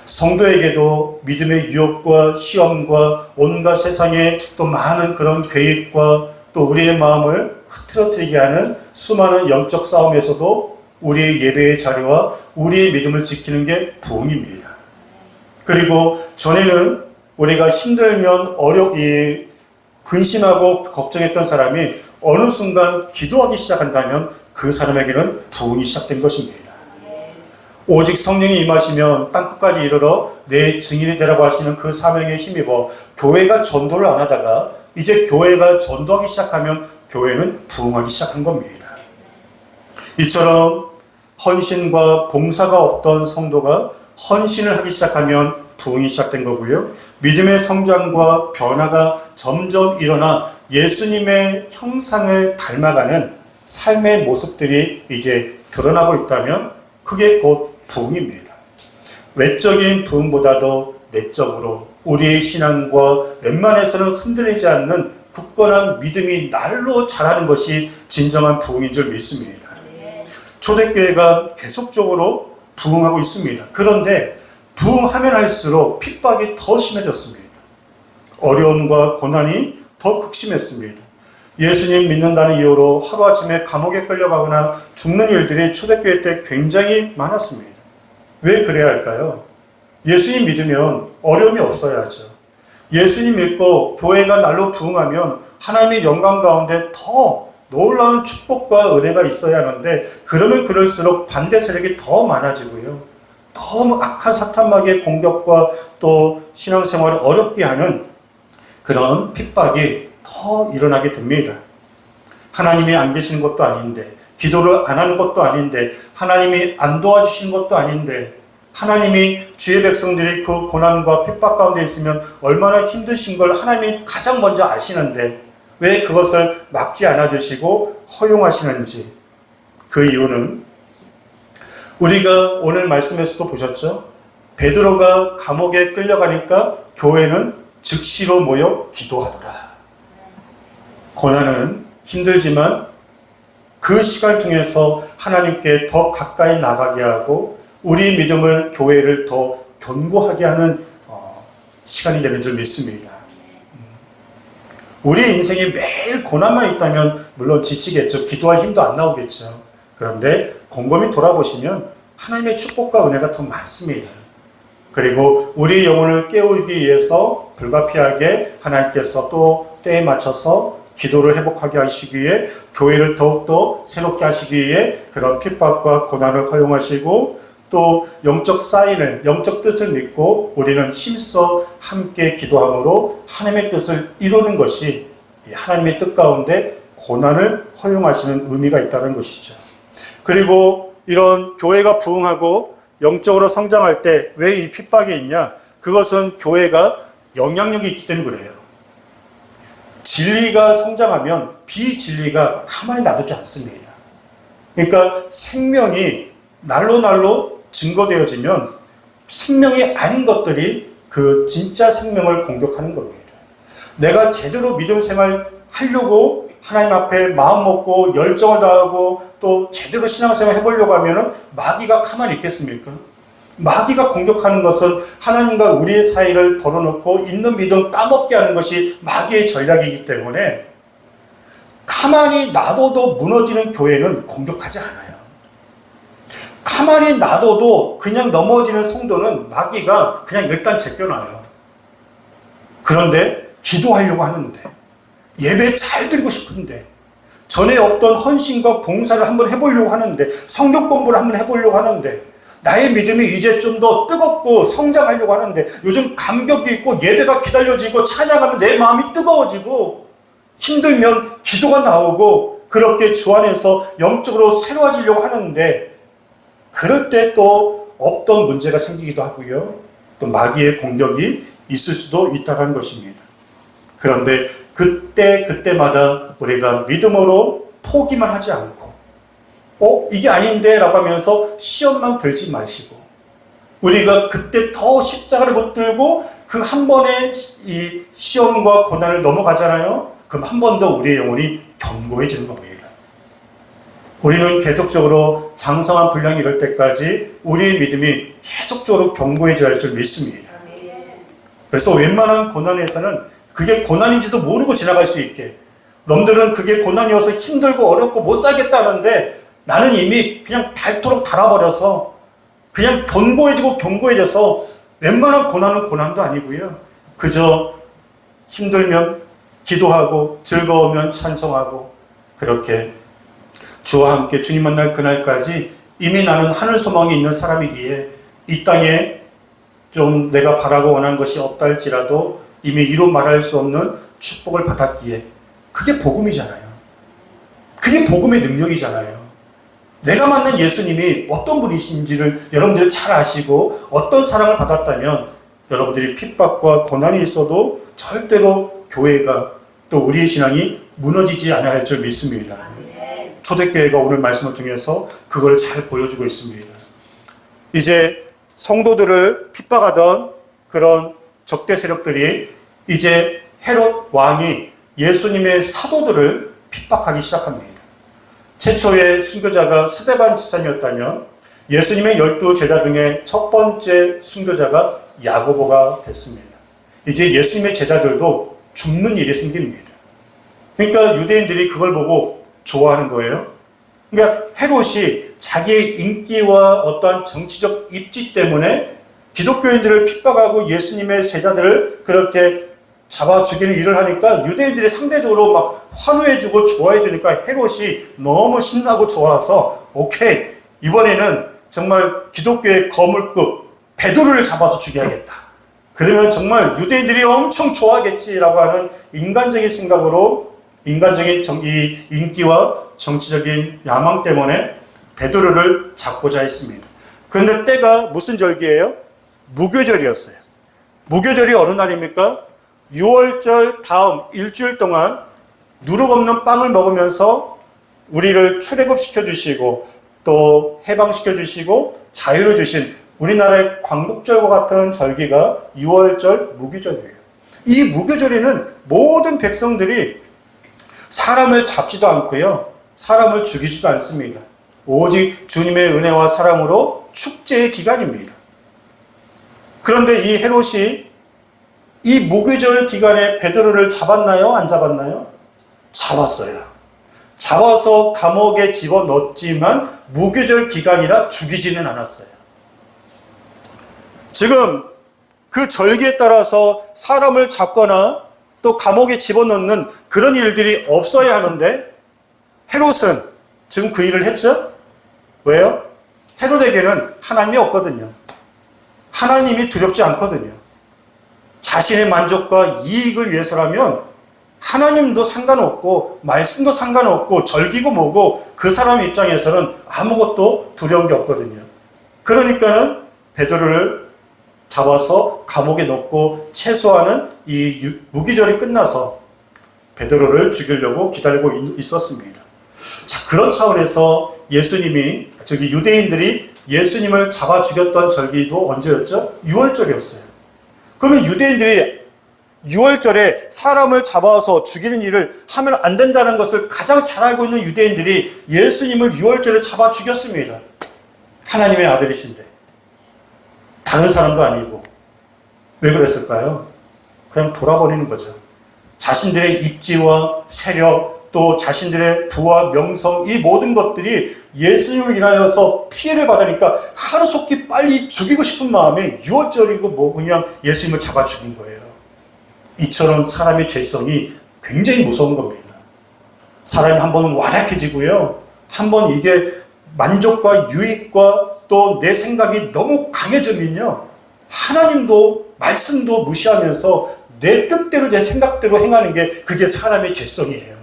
성도에게도 믿음의 유혹과 시험과 온갖 세상의 또 많은 그런 계획과 또 우리의 마음을 흐트러뜨리게 하는 수많은 영적 싸움에서도 우리의 예배의 자리와 우리의 믿음을 지키는 게 부흥입니다. 그리고 전에는 우리가 힘들면 근심하고 걱정했던 사람이 어느 순간 기도하기 시작한다면 그 사람에게는 부흥이 시작된 것입니다. 오직 성령이 임하시면 땅끝까지 이르러 내 증인이 되라고 하시는 그 사명에 힘입어 교회가 전도를 안 하다가 이제 교회가 전도하기 시작하면 교회는 부흥하기 시작한 겁니다. 이처럼 헌신과 봉사가 없던 성도가 헌신을 하기 시작하면 부흥이 시작된 거고요. 믿음의 성장과 변화가 점점 일어나 예수님의 형상을 닮아가는 삶의 모습들이 이제 드러나고 있다면 그게 곧 부흥입니다. 외적인 부흥보다도 내적으로 우리의 신앙과 웬만해서는 흔들리지 않는 굳건한 믿음이 날로 자라는 것이 진정한 부흥인 줄 믿습니다. 초대교회가 계속적으로 부흥하고 있습니다. 그런데 부흥하면 할수록 핍박이 더 심해졌습니다. 어려움과 고난이 더 극심했습니다. 예수님 믿는다는 이유로 하루아침에 감옥에 끌려가거나 죽는 일들이 초대교회 때 굉장히 많았습니다. 왜 그래야 할까요? 예수님 믿으면 어려움이 없어야죠. 예수님 믿고 교회가 날로 부흥하면 하나님의 영광 가운데 더 놀라운 축복과 은혜가 있어야 하는데 그러면 그럴수록 반대 세력이 더 많아지고요. 너무 악한 사탄마귀의 공격과 또 신앙생활을 어렵게 하는 그런 핍박이 더 일어나게 됩니다. 하나님이 안 계시는 것도 아닌데, 기도를 안 하는 것도 아닌데, 하나님이 안 도와주시는 것도 아닌데, 하나님이 주의 백성들이 그 고난과 핍박 가운데 있으면 얼마나 힘드신 걸 하나님이 가장 먼저 아시는데 왜 그것을 막지 않아 주시고 허용하시는지. 그 이유는 우리가 오늘 말씀에서도 보셨죠? 베드로가 감옥에 끌려가니까 교회는 즉시로 모여 기도하더라. 고난은 힘들지만 그 시간을 통해서 하나님께 더 가까이 나가게 하고 우리 믿음을, 교회를 더 견고하게 하는 시간이 되는 줄 믿습니다. 우리 인생에 매일 고난만 있다면 물론 지치겠죠. 기도할 힘도 안 나오겠죠. 그런데 곰곰이 돌아보시면 하나님의 축복과 은혜가 더 많습니다. 그리고 우리 영혼을 깨우기 위해서 불가피하게 하나님께서 또 때에 맞춰서 기도를 회복하게 하시기 위해 교회를 더욱더 새롭게 하시기 위해 그런 핍박과 고난을 허용하시고 또 영적 사인을, 영적 뜻을 믿고 우리는 힘써 함께 기도함으로 하나님의 뜻을 이루는 것이 하나님의 뜻 가운데 고난을 허용하시는 의미가 있다는 것이죠. 그리고 이런 교회가 부흥하고 영적으로 성장할 때 왜 이 핍박이 있냐? 그것은 교회가 영향력이 있기 때문에 그래요. 진리가 성장하면 비진리가 가만히 놔두지 않습니다. 그러니까 생명이 날로 증거되어지면 생명이 아닌 것들이 그 진짜 생명을 공격하는 겁니다. 내가 제대로 믿음 생활 하려고 하나님 앞에 마음 먹고 열정을 다하고 또 제대로 신앙생활 해보려고 하면은 마귀가 가만히 있겠습니까? 마귀가 공격하는 것은 하나님과 우리의 사이를 벌어놓고 있는 믿음 까먹게 하는 것이 마귀의 전략이기 때문에 가만히 놔둬도 무너지는 교회는 공격하지 않아요. 가만히 놔둬도 그냥 넘어지는 성도는 마귀가 그냥 일단 제껴놔요. 그런데 기도하려고 하는데 예배 잘 드리고 싶은데 전에 없던 헌신과 봉사를 한번 해보려고 하는데 성경 공부를 한번 해보려고 하는데 나의 믿음이 이제 좀 더 뜨겁고 성장하려고 하는데 요즘 감격이 있고 예배가 기다려지고 찬양하면 내 마음이 뜨거워지고 힘들면 기도가 나오고 그렇게 주 안에서 영적으로 새로워지려고 하는데 그럴 때 또 없던 문제가 생기기도 하고요. 또 마귀의 공격이 있을 수도 있다는 것입니다. 그런데 그때마다 우리가 믿음으로 포기만 하지 않고 이게 아닌데 라고 하면서 시험만 들지 마시고 우리가 그때 더 십자가를 붙들고 그 한 번의 이 시험과 고난을 넘어가잖아요. 그럼 한 번 더 우리의 영혼이 견고해지는 겁니다. 우리는 계속적으로 장성한 분량이 이럴 때까지 우리의 믿음이 계속적으로 견고해져야 할 줄 믿습니다. 그래서 웬만한 고난에서는 그게 고난인지도 모르고 지나갈 수 있게 놈들은 그게 고난이어서 힘들고 어렵고 못 살겠다는데 나는 이미 그냥 닳도록 닳아버려서 그냥 견고해져서 웬만한 고난은 고난도 아니고요. 그저 힘들면 기도하고 즐거우면 찬송하고 그렇게 주와 함께 주님 만날 그날까지 이미 나는 하늘 소망이 있는 사람이기에 이 땅에 좀 내가 바라고 원하는 것이 없다 할지라도 이미 이루 말할 수 없는 축복을 받았기에 그게 복음이잖아요. 그게 복음의 능력이잖아요. 내가 만난 예수님이 어떤 분이신지를 여러분들이 잘 아시고 어떤 사랑을 받았다면 여러분들이 핍박과 고난이 있어도 절대로 교회가 또 우리의 신앙이 무너지지 않아야 할 줄 믿습니다. 초대교회가 오늘 말씀을 통해서 그걸 잘 보여주고 있습니다. 이제 성도들을 핍박하던 그런 적대 세력들이 이제 헤롯 왕이 예수님의 사도들을 핍박하기 시작합니다. 최초의 순교자가 스데반 지사님이었다면 예수님의 12 제자 중에 첫 번째 순교자가 야고보가 됐습니다. 이제 예수님의 제자들도 죽는 일이 생깁니다. 그러니까 유대인들이 그걸 보고 좋아하는 거예요. 그러니까 헤롯이 자기의 인기와 어떠한 정치적 입지 때문에 기독교인들을 핍박하고 예수님의 제자들을 그렇게 잡아 죽이는 일을 하니까 유대인들이 상대적으로 막 환호해주고 좋아해주니까 헤롯이 너무 신나고 좋아서 오케이 이번에는 정말 기독교의 거물급 베드로를 잡아서 죽여야겠다. 그러면 정말 유대인들이 엄청 좋아하겠지라고 하는 인간적인 생각으로 인간적인 이 인기와 정치적인 야망 때문에 베드로를 잡고자 했습니다. 그런데 때가 무슨 절기예요? 무교절이었어요. 무교절이 어느 날입니까? 6월절 다음 일주일 동안 누룩 없는 빵을 먹으면서 우리를 출애굽시켜 주시고 또 해방시켜 주시고 자유를 주신 우리나라의 광복절과 같은 절기가 6월절 무교절이에요. 이 무교절에는 모든 백성들이 사람을 잡지도 않고요. 사람을 죽이지도 않습니다. 오직 주님의 은혜와 사랑으로 축제의 기간입니다. 그런데 이 헤롯이 이 무교절 기간에 베드로를 잡았나요? 안 잡았나요? 잡았어요. 잡아서 감옥에 집어넣었지만 무교절 기간이라 죽이지는 않았어요. 지금 그 절기에 따라서 사람을 잡거나 또 감옥에 집어넣는 그런 일들이 없어야 하는데 헤롯은 지금 그 일을 했죠? 왜요? 헤롯에게는 하나님이 없거든요. 하나님이 두렵지 않거든요. 자신의 만족과 이익을 위해서라면 하나님도 상관없고 말씀도 상관없고 절기고 뭐고 그 사람 입장에서는 아무것도 두려운 게 없거든요. 그러니까는 베드로를 잡아서 감옥에 넣고 채소하는 이 무기절이 끝나서 베드로를 죽이려고 기다리고 있었습니다. 자, 그런 차원에서 예수님이, 유대인들이 예수님을 잡아 죽였던 절기도 언제였죠? 6월절이었어요. 그러면 유대인들이 6월절에 사람을 잡아서 죽이는 일을 하면 안 된다는 것을 가장 잘 알고 있는 유대인들이 예수님을 6월절에 잡아 죽였습니다. 하나님의 아들이신데. 다른 사람도 아니고. 왜 그랬을까요? 그냥 돌아버리는 거죠. 자신들의 입지와 세력, 또 자신들의 부와 명성, 이 모든 것들이 예수님을 인하여서 피해를 받으니까 하루속히 빨리 죽이고 싶은 마음에 6월절이고 뭐 그냥 예수님을 잡아 죽인 거예요. 이처럼 사람의 죄성이 굉장히 무서운 겁니다. 사람이 한번 완악해지고요. 한번 이게 만족과 유익과 또 내 생각이 너무 강해지면요. 하나님도 말씀도 무시하면서 내 뜻대로 내 생각대로 행하는 게 그게 사람의 죄성이에요.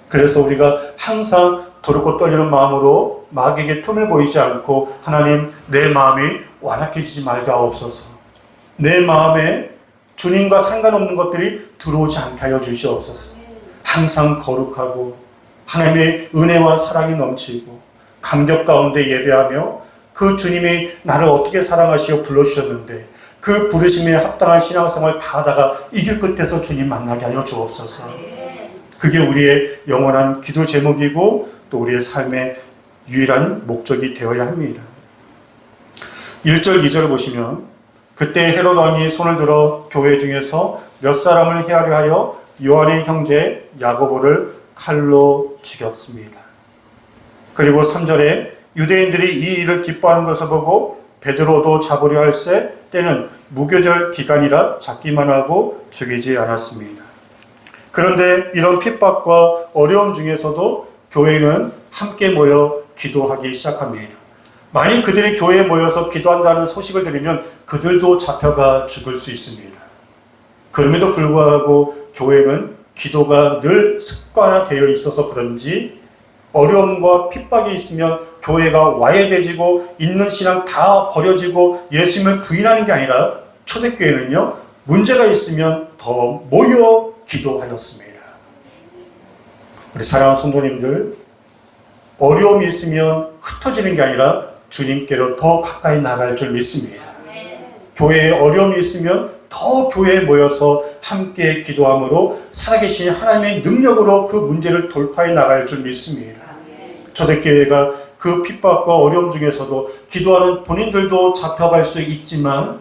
그래서 우리가 항상 두렵고 떨리는 마음으로 마귀에게 틈을 보이지 않고 하나님 내 마음이 완악해지지 말게 하옵소서. 내 마음에 주님과 상관없는 것들이 들어오지 않게 하여 주시옵소서. 항상 거룩하고 하나님의 은혜와 사랑이 넘치고 감격 가운데 예배하며 그 주님이 나를 어떻게 사랑하시어 불러주셨는데 그 부르심에 합당한 신앙생활 다 하다가 이길 끝에서 주님 만나게 하여 주옵소서. 그게 우리의 영원한 기도 제목이고 또 우리의 삶의 유일한 목적이 되어야 합니다. 1절 2절을 보시면 그때 헤롯 왕이 손을 들어 교회 중에서 몇 사람을 해하려 하여 요한의 형제 야고보를 칼로 죽였습니다. 그리고 3절에 유대인들이 이 일을 기뻐하는 것을 보고 베드로도 잡으려 할세 때는 무교절 기간이라 잡기만 하고 죽이지 않았습니다. 그런데 이런 핍박과 어려움 중에서도 교회는 함께 모여 기도하기 시작합니다. 만일 그들이 교회에 모여서 기도한다는 소식을 들으면 그들도 잡혀가 죽을 수 있습니다. 그럼에도 불구하고 교회는 기도가 늘 습관화되어 있어서 그런지 어려움과 핍박이 있으면 교회가 와해되지고 있는 신앙 다 버려지고 예수님을 부인하는 게 아니라 초대교회는요, 문제가 있으면 더 모여 기도하였습니다. 우리 사랑하는 성도님들, 어려움이 있으면 흩어지는 게 아니라 주님께로 더 가까이 나갈 줄 믿습니다. 교회에 어려움이 있으면 더 교회에 모여서 함께 기도함으로 살아계신 하나님의 능력으로 그 문제를 돌파해 나갈 줄 믿습니다. 초대교회가 그 핍박과 어려움 중에서도 기도하는 본인들도 잡혀갈 수 있지만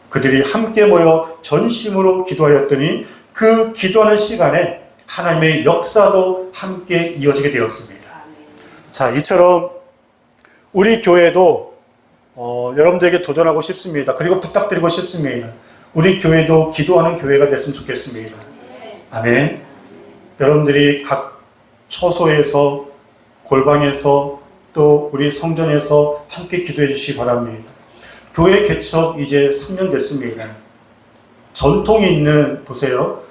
그들이 함께 모여 전심으로 기도하였더니 그 기도하는 시간에 하나님의 역사도 함께 이어지게 되었습니다. 자, 이처럼 우리 교회도 여러분들에게 도전하고 싶습니다. 그리고 부탁드리고 싶습니다. 우리 교회도 기도하는 교회가 됐으면 좋겠습니다. 아멘. 여러분들이 각 처소에서 골방에서 또 우리 성전에서 함께 기도해 주시기 바랍니다. 교회 개척 이제 3년 됐습니다. 전통이 있는, 보세요.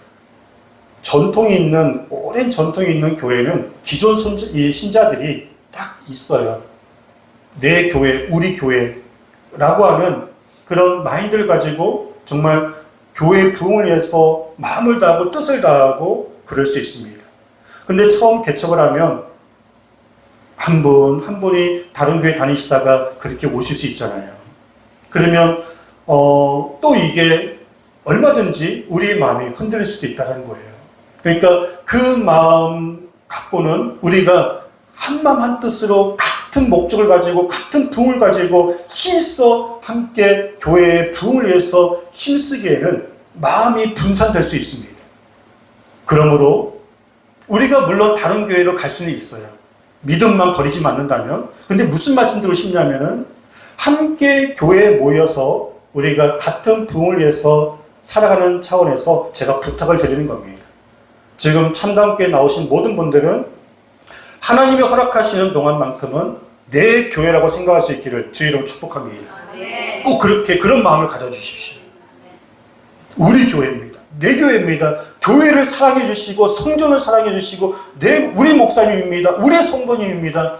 전통이 있는, 오랜 전통이 있는 교회는 기존 신자들이 딱 있어요. 내 교회, 우리 교회라고 하는 그런 마인드를 가지고 정말 교회 부흥을 위해서 마음을 다하고 뜻을 다하고 그럴 수 있습니다. 근데 처음 개척을 하면 한 분이 다른 교회 다니시다가 그렇게 오실 수 있잖아요. 그러면 또 이게 얼마든지 우리의 마음이 흔들릴 수도 있다는 거예요. 그러니까 그 마음 갖고는 우리가 한 마음 한 뜻으로 같은 목적을 가지고 같은 부흥을 가지고 힘써 함께 교회의 부흥을 위해서 힘쓰기에는 마음이 분산될 수 있습니다. 그러므로 우리가 물론 다른 교회로 갈 수는 있어요. 믿음만 버리지 않는다면. 근데 무슨 말씀 드리고 싶냐면은 함께 교회에 모여서 우리가 같은 부흥을 위해서 살아가는 차원에서 제가 부탁을 드리는 겁니다. 지금 참담교회 나오신 모든 분들은 하나님이 허락하시는 동안만큼은 내 교회라고 생각할 수 있기를 주의 이름으로 축복합니다. 꼭 그렇게 그런 마음을 가져주십시오. 우리 교회입니다. 내 교회입니다. 교회를 사랑해 주시고 성전을 사랑해 주시고 우리 목사님입니다. 우리 성도님입니다.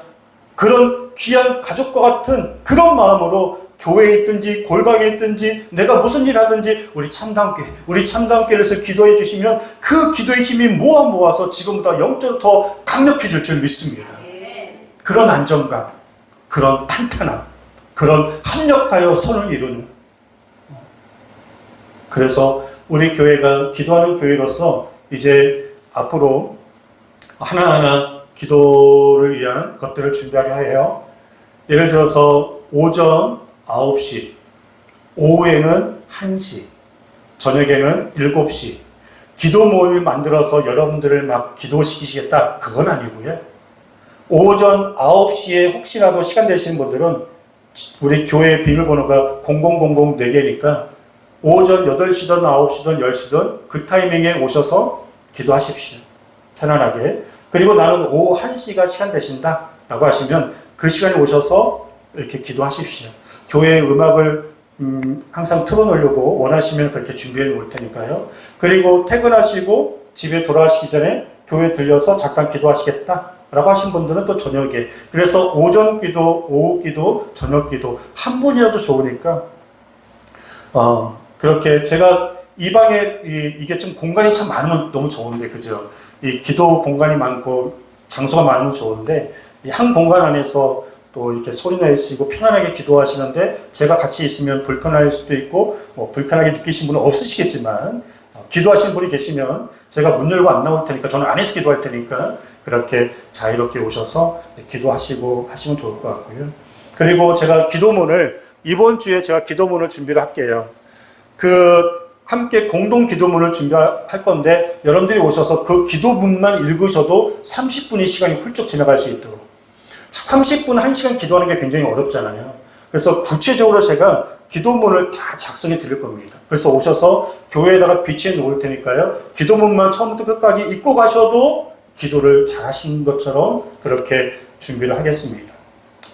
그런 귀한 가족과 같은 그런 마음으로 교회에 있든지 골방에 있든지 내가 무슨 일 하든지 우리 참담교회에서 기도해 주시면 그 기도의 힘이 모아서 지금보다 영적으로 더 강력해질 줄 믿습니다. 그런 안정감, 그런 탄탄함, 그런 합력하여 선을 이루는, 그래서 우리 교회가 기도하는 교회로서 이제 앞으로 하나하나 기도를 위한 것들을 준비하려 해요. 예를 들어서 오전 9시, 오후에는 1시, 저녁에는 7시 기도 모임을 만들어서 여러분들을 막 기도시키시겠다, 그건 아니고요. 오전 9시에 혹시라도 시간 되시는 분들은 우리 교회 비밀번호가 0004개니까 오전 8시든 9시든 10시든 그 타이밍에 오셔서 기도하십시오. 편안하게. 그리고 나는 오후 1시가 시간 되신다 라고 하시면 그 시간에 오셔서 이렇게 기도하십시오. 교회의 음악을 항상 틀어놓으려고 원하시면 그렇게 준비해 놓을 테니까요. 그리고 퇴근하시고 집에 돌아가시기 전에 교회 들려서 잠깐 기도하시겠다 라고 하신 분들은 또 저녁에, 그래서 오전 기도, 오후 기도, 저녁 기도 한 분이라도 좋으니까 그렇게 제가 이 방에 이게 좀 공간이 참 많으면 너무 좋은데, 그죠? 이 기도 공간이 많고 장소가 많으면 좋은데 이 한 공간 안에서 또 이렇게 소리 내시고 편안하게 기도하시는데 제가 같이 있으면 불편할 수도 있고 불편하게 느끼신 분은 없으시겠지만 기도하시는 분이 계시면 제가 문 열고 안 나올 테니까 저는 안에서 기도할 테니까 그렇게 자유롭게 오셔서 기도하시고 하시면 좋을 것 같고요. 그리고 제가 기도문을 이번 주에 제가 기도문을 준비를 할게요. 함께 공동 기도문을 준비할 건데 여러분들이 오셔서 그 기도문만 읽으셔도 30분의 시간이 훌쩍 지나갈 수 있도록, 30분 1시간 기도하는 게 굉장히 어렵잖아요. 그래서 구체적으로 제가 기도문을 다 작성해 드릴 겁니다. 그래서 오셔서 교회에다가 비치해 놓을 테니까요. 기도문만 처음부터 끝까지 읽고 가셔도 기도를 잘 하신 것처럼 그렇게 준비를 하겠습니다.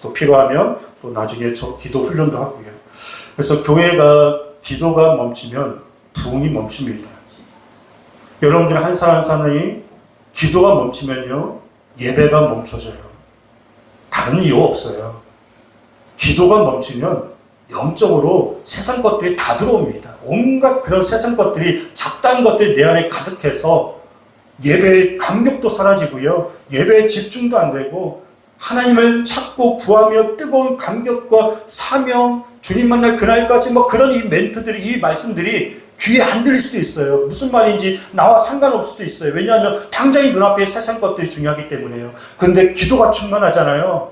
또 필요하면 또 나중에 저 기도 훈련도 하고요. 그래서 교회가 기도가 멈추면 부흥이 멈춥니다. 여러분들 한 사람 한 사람이 기도가 멈추면요, 예배가 멈춰져요. 다른 이유 없어요. 기도가 멈추면 영적으로 세상 것들이 다 들어옵니다. 온갖 그런 세상 것들이, 잡다한 것들이 내 안에 가득해서 예배의 감격도 사라지고요, 예배에 집중도 안 되고 하나님을 찾고 구하며 뜨거운 감격과 사명, 주님 만날 그날까지 그런 이 멘트들이, 이 말씀들이 귀에 안 들릴 수도 있어요. 무슨 말인지 나와 상관없을 수도 있어요. 왜냐하면 당장이 눈앞에 세상 것들이 중요하기 때문에요. 근데 기도가 충만하잖아요.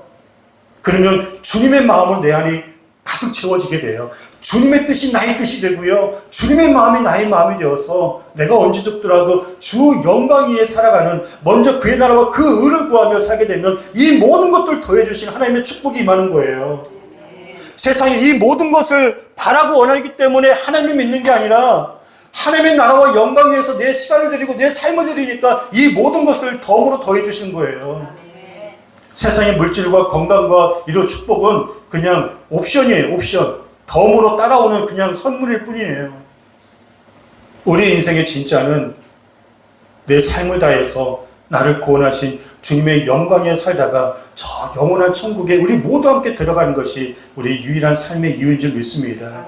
그러면 주님의 마음으로 내 안이 가득 채워지게 돼요. 주님의 뜻이 나의 뜻이 되고요, 주님의 마음이 나의 마음이 되어서 내가 언제 죽더라도 주 영광 위에 살아가는, 먼저 그의 나라와 그 의를 구하며 살게 되면 이 모든 것들 더해주신 하나님의 축복이 임하는 거예요. 세상에 이 모든 것을 바라고 원하기 때문에 하나님을 믿는 게 아니라 하나님의 나라와 영광 위해서 내 시간을 드리고 내 삶을 드리니까 이 모든 것을 덤으로 더해주신 거예요. 세상의 물질과 건강과 이런 축복은 그냥 옵션이에요. 옵션. 덤으로 따라오는 그냥 선물일 뿐이에요. 우리 인생의 진짜는 내 삶을 다해서 나를 구원하신 주님의 영광에 살다가 저 영원한 천국에 우리 모두 함께 들어가는 것이 우리 유일한 삶의 이유인 줄 믿습니다.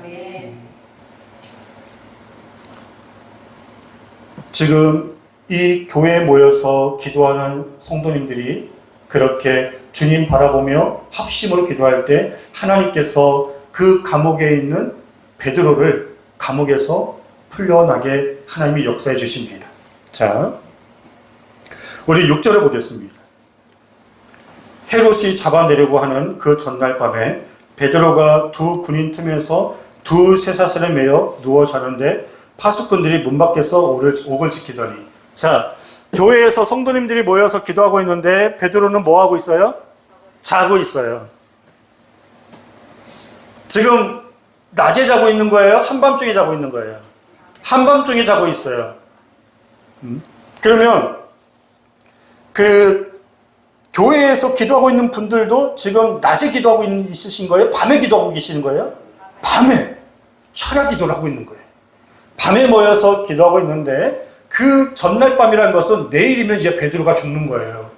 지금 이 교회에 모여서 기도하는 성도님들이 그렇게 주님 바라보며 합심으로 기도할 때 하나님께서 그 감옥에 있는 베드로를 감옥에서 풀려나게 하나님이 역사해 주십니다. 자, 우리 6절을 보겠습니다. 헤롯이 잡아내려고 하는 그 전날 밤에 베드로가 두 군인 틈에서 두 쇠사슬에 매여 누워 자는데 파수꾼들이 문 밖에서 옥을 지키더니, 자, 교회에서 성도님들이 모여서 기도하고 있는데 베드로는 뭐 하고 있어요? 자고 있어요. 지금 낮에 자고 있는 거예요? 한밤중에 자고 있는 거예요? 한밤중에 자고 있어요. 그러면 그 교회에서 기도하고 있는 분들도 지금 낮에 기도하고 있으신 거예요? 밤에 기도하고 계시는 거예요? 밤에 철야 기도를 하고 있는 거예요. 밤에 모여서 기도하고 있는데 그 전날 밤이라는 것은 내일이면 이제 베드로가 죽는 거예요.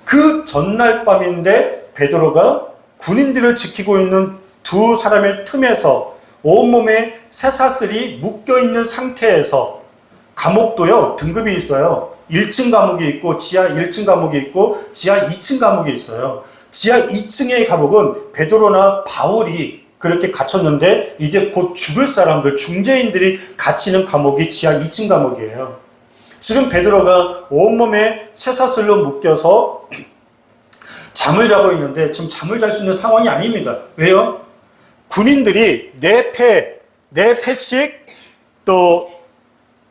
그 전날 밤인데 베드로가 군인들을 지키고 있는 두 사람의 틈에서 온몸에 쇠사슬이 묶여있는 상태에서, 감옥도요 등급이 있어요. 1층 감옥이 있고 지하 1층 감옥이 있고 지하 2층 감옥이 있어요. 지하 2층의 감옥은 베드로나 바울이 그렇게 갇혔는데 이제 곧 죽을 사람들, 중재인들이 갇히는 감옥이 지하 2층 감옥이에요. 지금 베드로가 온몸에 쇠사슬로 묶여서 잠을 자고 있는데 지금 잠을 잘 수 있는 상황이 아닙니다. 왜요? 군인들이 네 패씩 또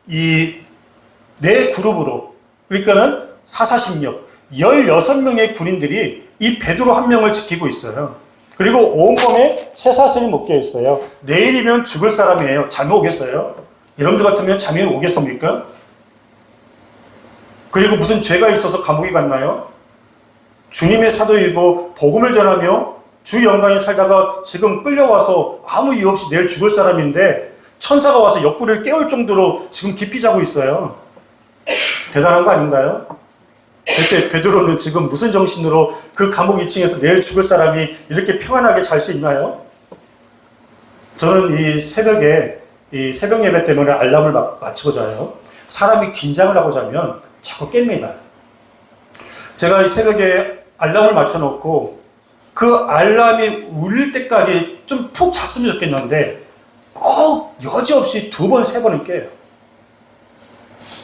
네 그룹으로, 그러니까는 446, 16명의 군인들이 이 베드로 한 명을 지키고 있어요. 그리고 온몸에 쇠사슬이 묶여 있어요. 내일이면 죽을 사람이에요. 잠이 오겠어요? 여러분들 같으면 잠이 오겠습니까? 그리고 무슨 죄가 있어서 감옥에 갔나요? 주님의 사도이고 복음을 전하며 주 영광에 살다가 지금 끌려와서 아무 이유 없이 내일 죽을 사람인데 천사가 와서 옆구리를 깨울 정도로 지금 깊이 자고 있어요. 대단한 거 아닌가요? 대체 베드로는 지금 무슨 정신으로 그 감옥 2층에서 내일 죽을 사람이 이렇게 평안하게 잘 수 있나요? 저는 이 새벽에 이 새벽 예배 때문에 알람을 맞추고 자요. 사람이 긴장을 하고 자면 자꾸 깹니다. 제가 이 새벽에 알람을 맞춰놓고 그 알람이 울릴 때까지 좀 푹 잤으면 좋겠는데 꼭 여지없이 2번, 3번은 깨요.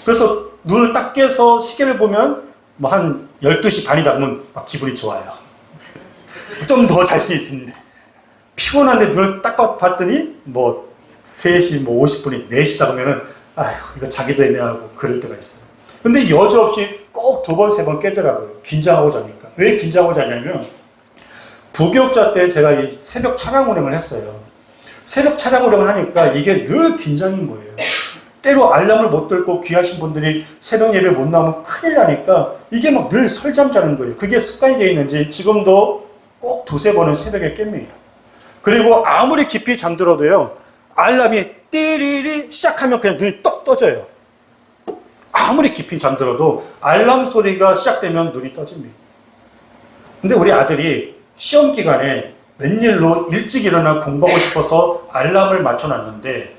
그래서 눈을 딱 깨서 시계를 보면 뭐 한 12시 반이다 그러면 막 기분이 좋아요. 좀 더 잘 수 있습니다. 피곤한데 눈을 딱 봤더니 뭐 3시 뭐 50분이 4시다 그러면은 아휴 이거 자기도 애매하고 그럴 때가 있어요. 근데 여지없이 꼭 2번, 3번 깨더라고요. 긴장하고 자니까. 왜 긴장하고 자냐면 부교육자 때 제가 이 새벽 찬양 운행을 했어요. 새벽 찬양 운행을 하니까 이게 늘 긴장인 거예요. 때로 알람을 못 들고 귀하신 분들이 새벽 예배 못 나오면 큰일 나니까 이게 막 늘 설잠 자는 거예요. 그게 습관이 되어 있는지 지금도 꼭 2-3번은 새벽에 깹니다. 그리고 아무리 깊이 잠들어도요, 알람이 띠리리 시작하면 그냥 눈이 떡 떠져요. 아무리 깊이 잠들어도 알람 소리가 시작되면 눈이 떠집니다. 근데 우리 아들이 시험 기간에 웬일로 일찍 일어나 공부하고 싶어서 알람을 맞춰놨는데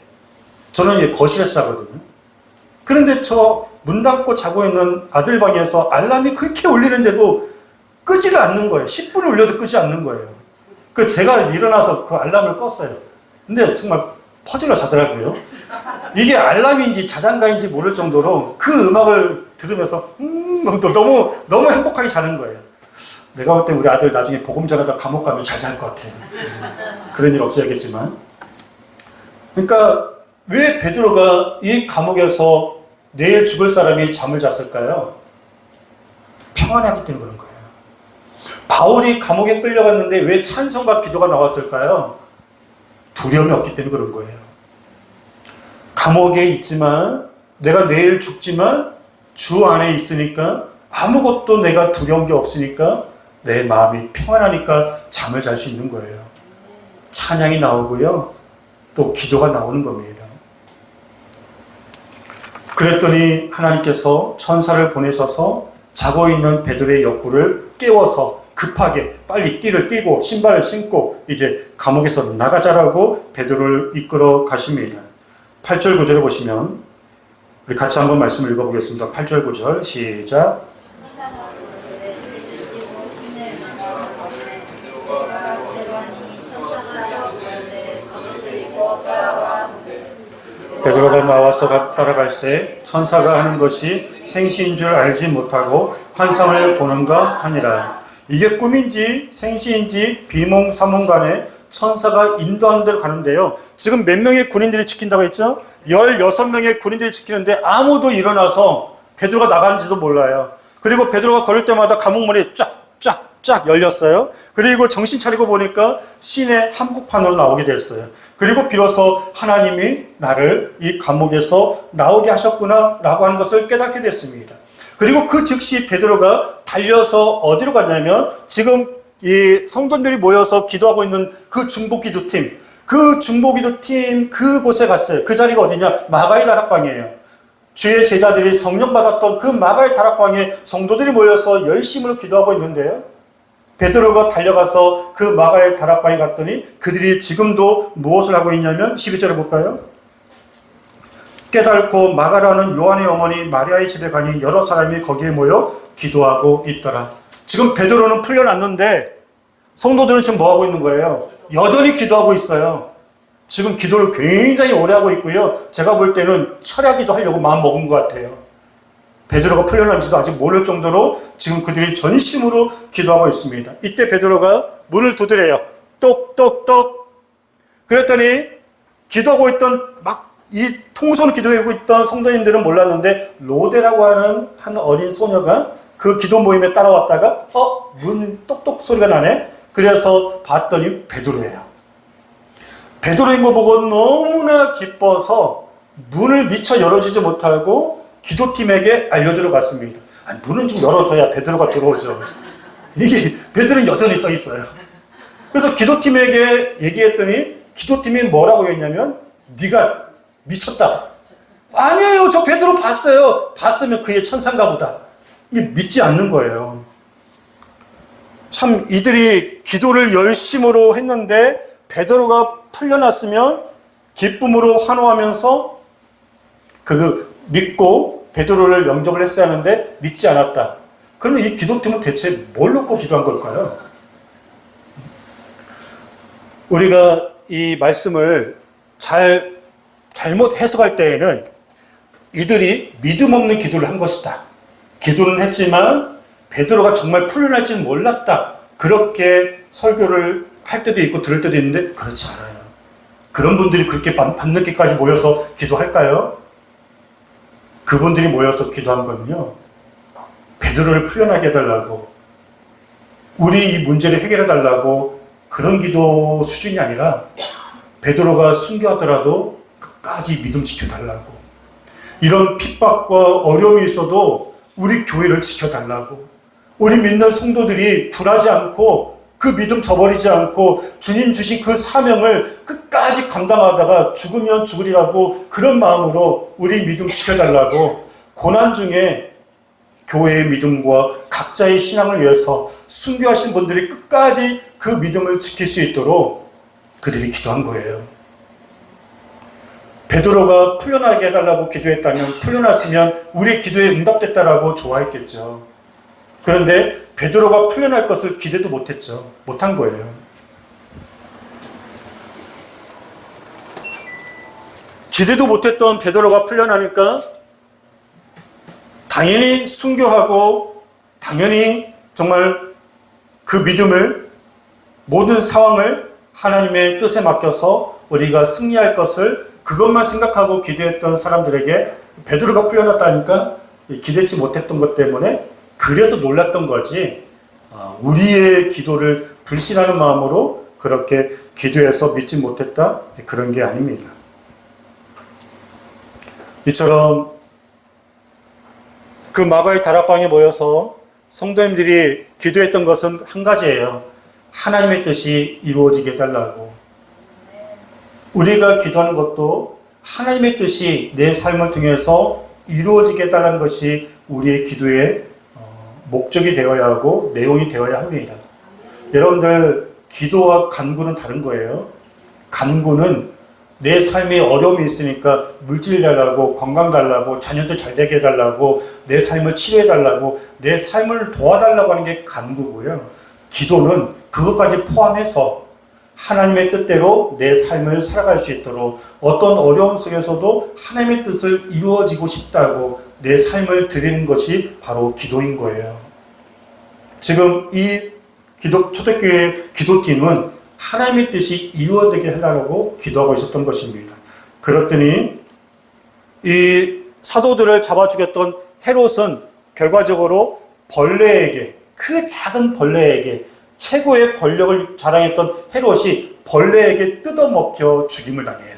저는 이제 거실에서 자거든요. 그런데 저 문 닫고 자고 있는 아들 방에서 알람이 그렇게 울리는데도 끄지를 않는 거예요. 10분을 울려도 끄지 않는 거예요. 그 제가 일어나서 그 알람을 껐어요. 근데 정말 퍼질러 자더라고요. 이게 알람인지 자장가인지 모를 정도로 그 음악을 들으면서 너무 행복하게 자는 거예요. 내가 볼 때 우리 아들 나중에 복음 전하다 감옥 가면 잘 잘 것 같아. 그런 일 없어야겠지만. 그러니까 왜 베드로가 이 감옥에서 내일 죽을 사람이 잠을 잤을까요? 평안하기 때문에 그런 거예요. 바울이 감옥에 끌려갔는데 왜 찬송과 기도가 나왔을까요? 두려움이 없기 때문에 그런 거예요. 감옥에 있지만 내가 내일 죽지만 주 안에 있으니까 아무것도 내가 두려운 게 없으니까 내 마음이 평안하니까 잠을 잘 수 있는 거예요. 찬양이 나오고요. 또 기도가 나오는 겁니다. 그랬더니 하나님께서 천사를 보내셔서 자고 있는 베드로의 옆구를 깨워서 급하게 빨리 띠를 띠고 신발을 신고 이제 감옥에서 나가자라고 베드로를 이끌어 가십니다. 8절 9절에 보시면 우리 같이 한번 말씀을 읽어보겠습니다. 8절 9절 시작. 베드로가 나와서 따라갈새 천사가 하는 것이 생시인 줄 알지 못하고 환상을 보는가 하니라. 이게 꿈인지 생시인지 비몽사몽간에 천사가 인도하는 대로 가는데요. 지금 몇 명의 군인들이 지킨다고 했죠? 16명의 군인들이 지키는데 아무도 일어나서 베드로가 나간지도 몰라요. 그리고 베드로가 걸을 때마다 감옥문이 쫙쫙 쫙 열렸어요. 그리고 정신 차리고 보니까 시내 한복판으로 나오게 됐어요. 그리고 비로소 하나님이 나를 이 감옥에서 나오게 하셨구나 라고 하는 것을 깨닫게 됐습니다. 그리고 그 즉시 베드로가 달려서 어디로 갔냐면 지금 이 성도들이 모여서 기도하고 있는 그 중보기도팀, 그 중보기도팀 그곳에 갔어요. 그 자리가 어디냐? 마가의 다락방이에요. 주의 제자들이 성령 받았던 그 마가의 다락방에 성도들이 모여서 열심으로 기도하고 있는데요. 베드로가 달려가서 그 마가의 다락방에 갔더니 그들이 지금도 무엇을 하고 있냐면 12절에 볼까요? 깨닫고 마가라는 요한의 어머니 마리아의 집에 가니 여러 사람이 거기에 모여 기도하고 있더라. 지금 베드로는 풀려났는데 성도들은 지금 뭐 하고 있는 거예요? 여전히 기도하고 있어요. 지금 기도를 굉장히 오래 하고 있고요. 제가 볼 때는 철야기도 하려고 마음 먹은 것 같아요. 베드로가 풀려난지도 아직 모를 정도로 지금 그들이 전심으로 기도하고 있습니다. 이때 베드로가 문을 두드려요. 똑똑똑. 그랬더니 기도하고 있던 막 이 통성으로 기도하고 있던 성도님들은 몰랐는데 로데라고 하는 한 어린 소녀가 그 기도 모임에 따라왔다가 문 똑똑 소리가 나네. 그래서 봤더니 베드로예요. 베드로인 거 보고 너무나 기뻐서 문을 미처 열어주지 못하고 기도팀에게 알려주러 갔습니다. 아니, 문은 좀 열어줘야 베드로가 들어오죠. 이게 베드로는 여전히 서 있어요. 그래서 기도팀에게 얘기했더니 기도팀이 뭐라고 했냐면 네가 미쳤다. 아니에요. 저 베드로 봤어요. 봤으면 그의 천사인가 보다. 이게 믿지 않는 거예요. 참 이들이 기도를 열심으로 했는데 베드로가 풀려났으면 기쁨으로 환호하면서 그 믿고 베드로를 영접을 했어야 하는데 믿지 않았다. 그러면 이 기도팀은 대체 뭘 놓고 기도한 걸까요? 우리가 이 말씀을 잘못 해석할 때에는 이들이 믿음 없는 기도를 한 것이다. 기도는 했지만 베드로가 정말 풀려날지는 몰랐다. 그렇게 설교를 할 때도 있고 들을 때도 있는데 그렇지 않아요. 그런 분들이 그렇게 밤늦게까지 모여서 기도할까요? 그분들이 모여서 기도한 건요. 베드로를 풀려나게 해달라고, 우리 이 문제를 해결해달라고 그런 기도 수준이 아니라 베드로가 순교하더라도 끝까지 믿음 지켜달라고, 이런 핍박과 어려움이 있어도 우리 교회를 지켜달라고, 우리 믿는 성도들이 불하지 않고 그 믿음 저버리지 않고 주님 주신 그 사명을 끝까지 감당하다가 죽으면 죽으리라고 그런 마음으로 우리 믿음 지켜달라고, 고난 중에 교회의 믿음과 각자의 신앙을 위해서 순교하신 분들이 끝까지 그 믿음을 지킬 수 있도록 그들이 기도한 거예요. 베드로가 풀려나게 해달라고 기도했다면, 풀려났으면 우리의 기도에 응답됐다라고 좋아했겠죠. 그런데 베드로가 풀려날 것을 기대도 못했죠. 못한 거예요. 기대도 못했던 베드로가 풀려나니까 당연히 순교하고 당연히 정말 그 믿음을, 모든 상황을 하나님의 뜻에 맡겨서 우리가 승리할 것을 그것만 생각하고 기도했던 사람들에게 베드로가 풀려났다니까 기대치 못했던 것 때문에 그래서 놀랐던 거지, 우리의 기도를 불신하는 마음으로 그렇게 기도해서 믿지 못했다, 그런 게 아닙니다. 이처럼 그 마가의 다락방에 모여서 성도님들이 기도했던 것은 한 가지예요. 하나님의 뜻이 이루어지게 해달라고. 우리가 기도하는 것도 하나님의 뜻이 내 삶을 통해서 이루어지게 해달라는 것이 우리의 기도의 목적이 되어야 하고 내용이 되어야 합니다. 여러분들, 기도와 간구는 다른 거예요. 간구는 내 삶에 어려움이 있으니까 물질 달라고, 건강 달라고, 자녀들 잘 되게 해달라고, 내 삶을 치료해달라고, 내 삶을 도와달라고 하는 게 간구고요. 기도는 그것까지 포함해서 하나님의 뜻대로 내 삶을 살아갈 수 있도록, 어떤 어려움 속에서도 하나님의 뜻을 이루어지고 싶다고 내 삶을 드리는 것이 바로 기도인 거예요. 지금 이 초대교회 기도팀은 하나님의 뜻이 이루어지게 해달라고 기도하고 있었던 것입니다. 그랬더니 이 사도들을 잡아 죽였던 헤롯은 결과적으로 벌레에게, 그 작은 벌레에게 최고의 권력을 자랑했던 헤롯이 벌레에게 뜯어먹혀 죽임을 당해요.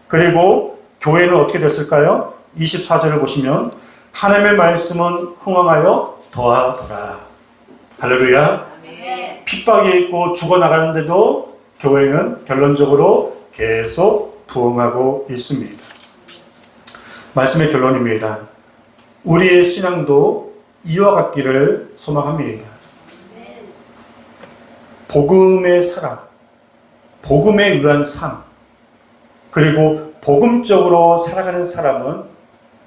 그리고 교회는 어떻게 됐을까요? 24절을 보시면 하나님의 말씀은 흥황하여 더하더라. 할렐루야. 핍박이 있고 죽어나가는데도 교회는 결론적으로 계속 부흥하고 있습니다. 말씀의 결론입니다. 우리의 신앙도 이와 같기를 소망합니다. 복음의 사랑, 복음에 의한 삶, 그리고 복음적으로 살아가는 사람은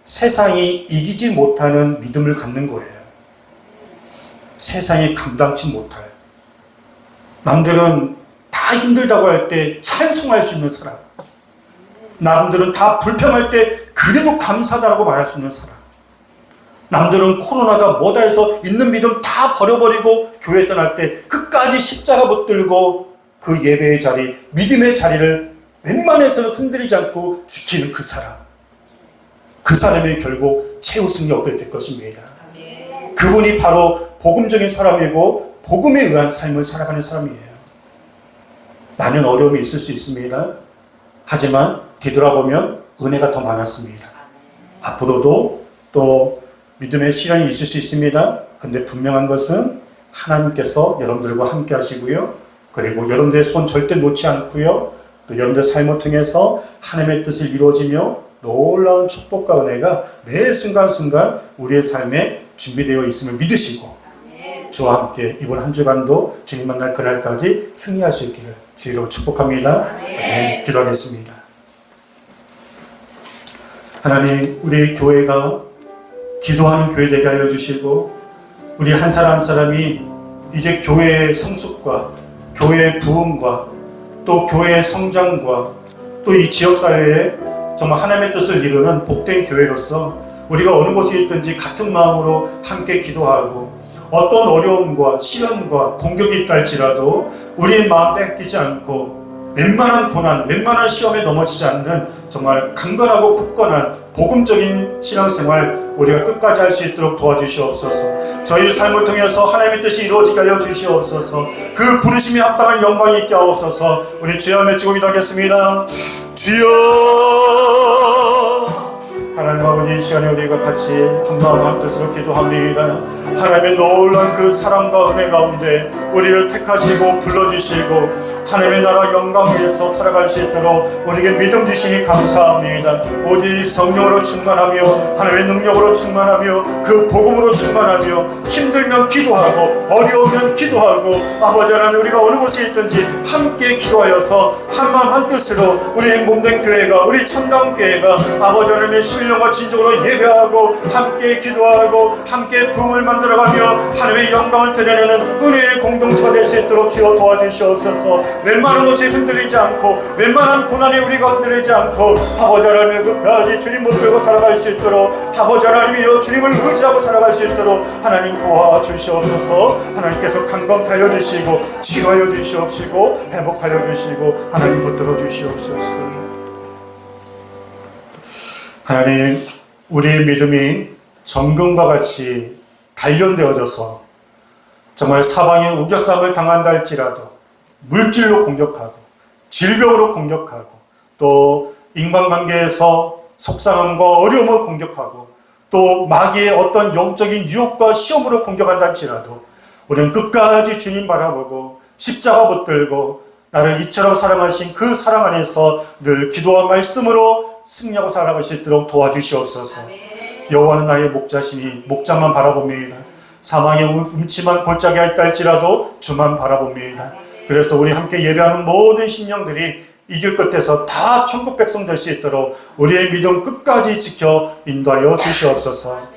세상이 이기지 못하는 믿음을 갖는 거예요. 세상이 감당치 못할. 남들은 다 힘들다고 할 때 찬송할 수 있는 사람. 남들은 다 불평할 때 그래도 감사하다고 말할 수 있는 사람. 남들은 코로나다 뭐다 해서 있는 믿음 다 버려버리고 교회 떠날 때 끝까지 십자가 붙들고 그 예배의 자리, 믿음의 자리를 웬만해서는 흔들리지 않고 지키는 그 사람. 그 사람이 결국 최우승이 얻게 될 것입니다. 그분이 바로 복음적인 사람이고 복음에 의한 삶을 살아가는 사람이에요. 많은 어려움이 있을 수 있습니다. 하지만 뒤돌아보면 은혜가 더 많았습니다. 앞으로도 또 믿음의 시련이 있을 수 있습니다. 근데 분명한 것은 하나님께서 여러분들과 함께 하시고요. 그리고 여러분들의 손 절대 놓지 않고요. 또 여러분들의 삶을 통해서 하나님의 뜻을 이루어지며 놀라운 축복과 은혜가 매 순간순간 우리의 삶에 준비되어 있음을 믿으시고 저와 함께 이번 한 주간도 주님 만날 그날까지 승리할 수 있기를 주의로 축복합니다. 네, 기도하겠습니다. 하나님, 우리 교회가 기도하는 교회 되게 하여 주시고 우리 한 사람 한 사람이 이제 교회의 성숙과 교회의 부흥과 또 교회의 성장과 또 이 지역사회에 정말 하나님의 뜻을 이루는 복된 교회로서 우리가 어느 곳에 있든지 같은 마음으로 함께 기도하고 어떤 어려움과 시련과 공격이 있다 할지라도 우리의 마음 뺏기지 않고 웬만한 고난, 웬만한 시험에 넘어지지 않는 정말 강건하고 굳건한 복음적인 신앙생활 우리가 끝까지 할 수 있도록 도와주시옵소서. 저희 삶을 통해서 하나님의 뜻이 이루어지게 하여 주시옵소서. 그 부르심이 합당한 영광이 있게 하옵소서. 우리 주여 맺히고 기도하겠습니다. 주여, 하나님 아버지, 이 시간에 우리가 같이 한마음 한뜻으로 기도합니다. 하나님의 놀라운 그 사랑과 은혜 가운데 우리를 택하시고 불러주시고 하나님의 나라 영광 위에서 살아갈 수 있도록 우리에게 믿음 주시니 감사합니다. 오직 성령으로 충만하며 하나님의 능력으로 충만하며 그 복음으로 충만하며 힘들면 기도하고 어려우면 기도하고 아버지 하나님, 우리가 어느 곳에 있든지 함께 기도하여서 한마음 한뜻으로 우리의 몸된 교회가, 우리 참다운 교회가 아버지 하나님의 신령과 진정으로 예배하고 함께 기도하고 함께 부흥을 만들어가며 하나님의 영광을 드러내는 은혜의 공동체가 될 수 있도록 주여 도와주시옵소서. 웬만한 것이 흔들리지 않고 웬만한 고난에 우리가 흔들리지 않고 아버지 하나님 끝까지 주님 붙들고 살아갈 수 있도록 아버지 하나님이여 주님을 의지하고 살아갈 수 있도록 하나님 도와주시옵소서. 하나님께서 강건케 하여 주시고 치유하여 주시옵시고 회복하여 주시고 하나님 붙들어 주시옵소서. 하나님, 우리의 믿음이 정금과 같이 단련되어져서 정말 사방에 우겨싸움을 당한다 할지라도 물질로 공격하고 질병으로 공격하고 또 인간관계에서 속상함과 어려움을 공격하고 또 마귀의 어떤 영적인 유혹과 시험으로 공격한다 할지라도 우리는 끝까지 주님 바라보고 십자가 붙들고 나를 이처럼 사랑하신 그 사랑 안에서 늘 기도와 말씀으로 승리하고 살아갈 수 있도록 도와주시옵소서. 여호와는 나의 목자시니 목자만 바라봅니다. 사망의 음침한 골짜기가 있다 할지라도 주만 바라봅니다. 그래서 우리 함께 예배하는 모든 심령들이 이길 끝에서 다 천국 백성 될 수 있도록 우리의 믿음 끝까지 지켜 인도하여 주시옵소서.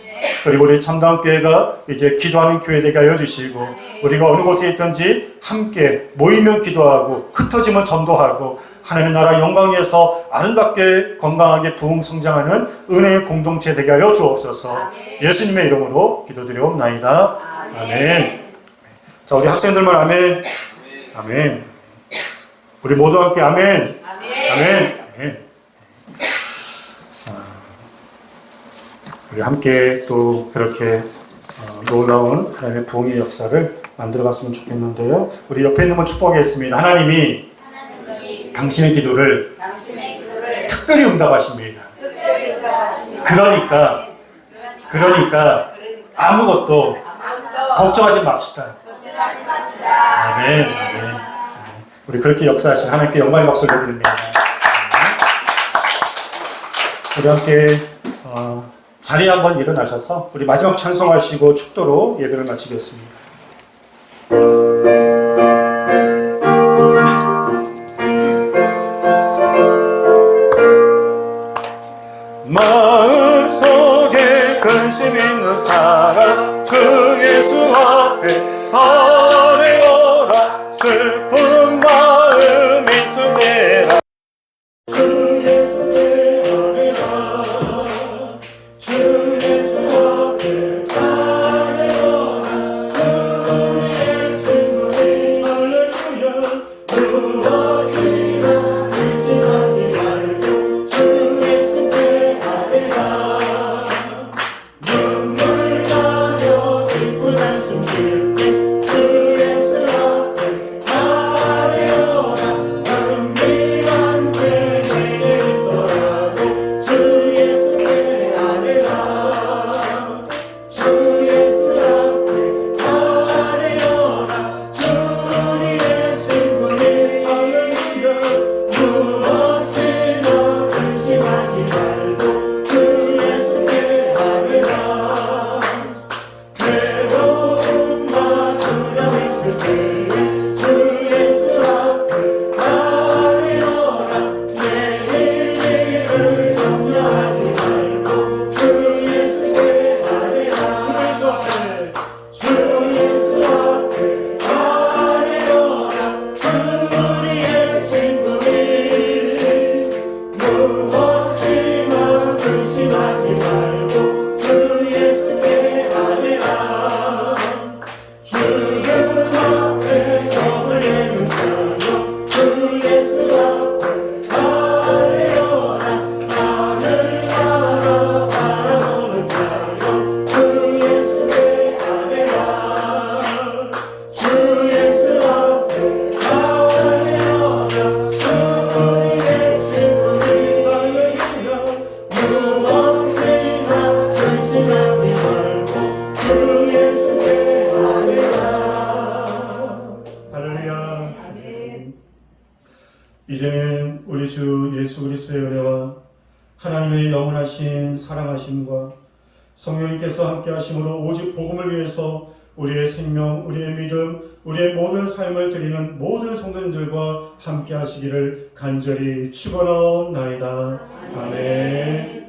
그리고 우리 참다운 교회가 이제 기도하는 교회 되게 하여 주시고 우리가 어느 곳에 있든지 함께 모이면 기도하고 흩어지면 전도하고 하나님의 나라 영광 위에서 아름답게 건강하게 부흥 성장하는 은혜의 공동체 되게 하여 주옵소서. 예수님의 이름으로 기도드리옵나이다. 아멘. 자, 우리 학생들만 아멘. 아멘. 우리 모두 함께 아멘. 아멘. 아멘. 우리 함께 또 그렇게 놀라운 하나님의 부흥의 역사를 만들어갔으면 좋겠는데요. 우리 옆에 있는 분 축복하겠습니다. 하나님이 당신의 기도를 특별히 응답하십니다. 그러니까 아무것도 걱정하지 맙시다. 아멘. 우리 그렇게 역사하신 하나님께 영광의 박수를 드립니다. 우리 함께 자리에 한번 일어나셔서 우리 마지막 찬송하시고 축도로 예배를 마치겠습니다. 마음속에 근심 있는 사람 주 예수 앞에 달려오라. 슬픈 마음 있을 때라 주 예수 앞에 달려오라. 주의 친구니 할렐루야. 무엇이나 의심하지 말고 주 예수께 아뢰라. 눈물 나며 기쁜 한숨 쉴게 주 예수 앞에 아뢰어라. 은밀한 죄 내게 있더라도 주 예수께 아뢰라. 주 예수 앞에 아뢰어라. 주 우리의 친구니 할렐루야. 무엇이나 근심하지 말고 주 예수께 아뢰라. 괴로움과 두려움 있을 때에 주 예수 앞에 아뢰어라. 내일을 염려하지 말고 주 예수께 아뢰라. 주 예수 앞에 아뢰어라. 주 우리의 친구니 무엇이나 근심하지 말고 주 예수께 아뢰라. 주님 앞에 정을 내는 자여 주 예수 앞에 아뢰어라. 하늘 나라 바라보는 자여 주 예수께 아뢰라. 주 예수 앞에 아뢰어라. 주 우리의 친구니 할렐루야. 무엇이나 근심하지 말고 주 예수께 아뢰라. 할렐루야. 이제는 우리 주 예수 그리스도의 은혜와 하나님의 영원하신 사랑하심과 성령님께서 함께 하심으로 오직 복음을 위해서 우리의 생명, 우리의 믿음, 우리의 모든 삶을 드리는 모든 성도님들과 함께 하시기를 간절히 축원하옵나이다. 아멘.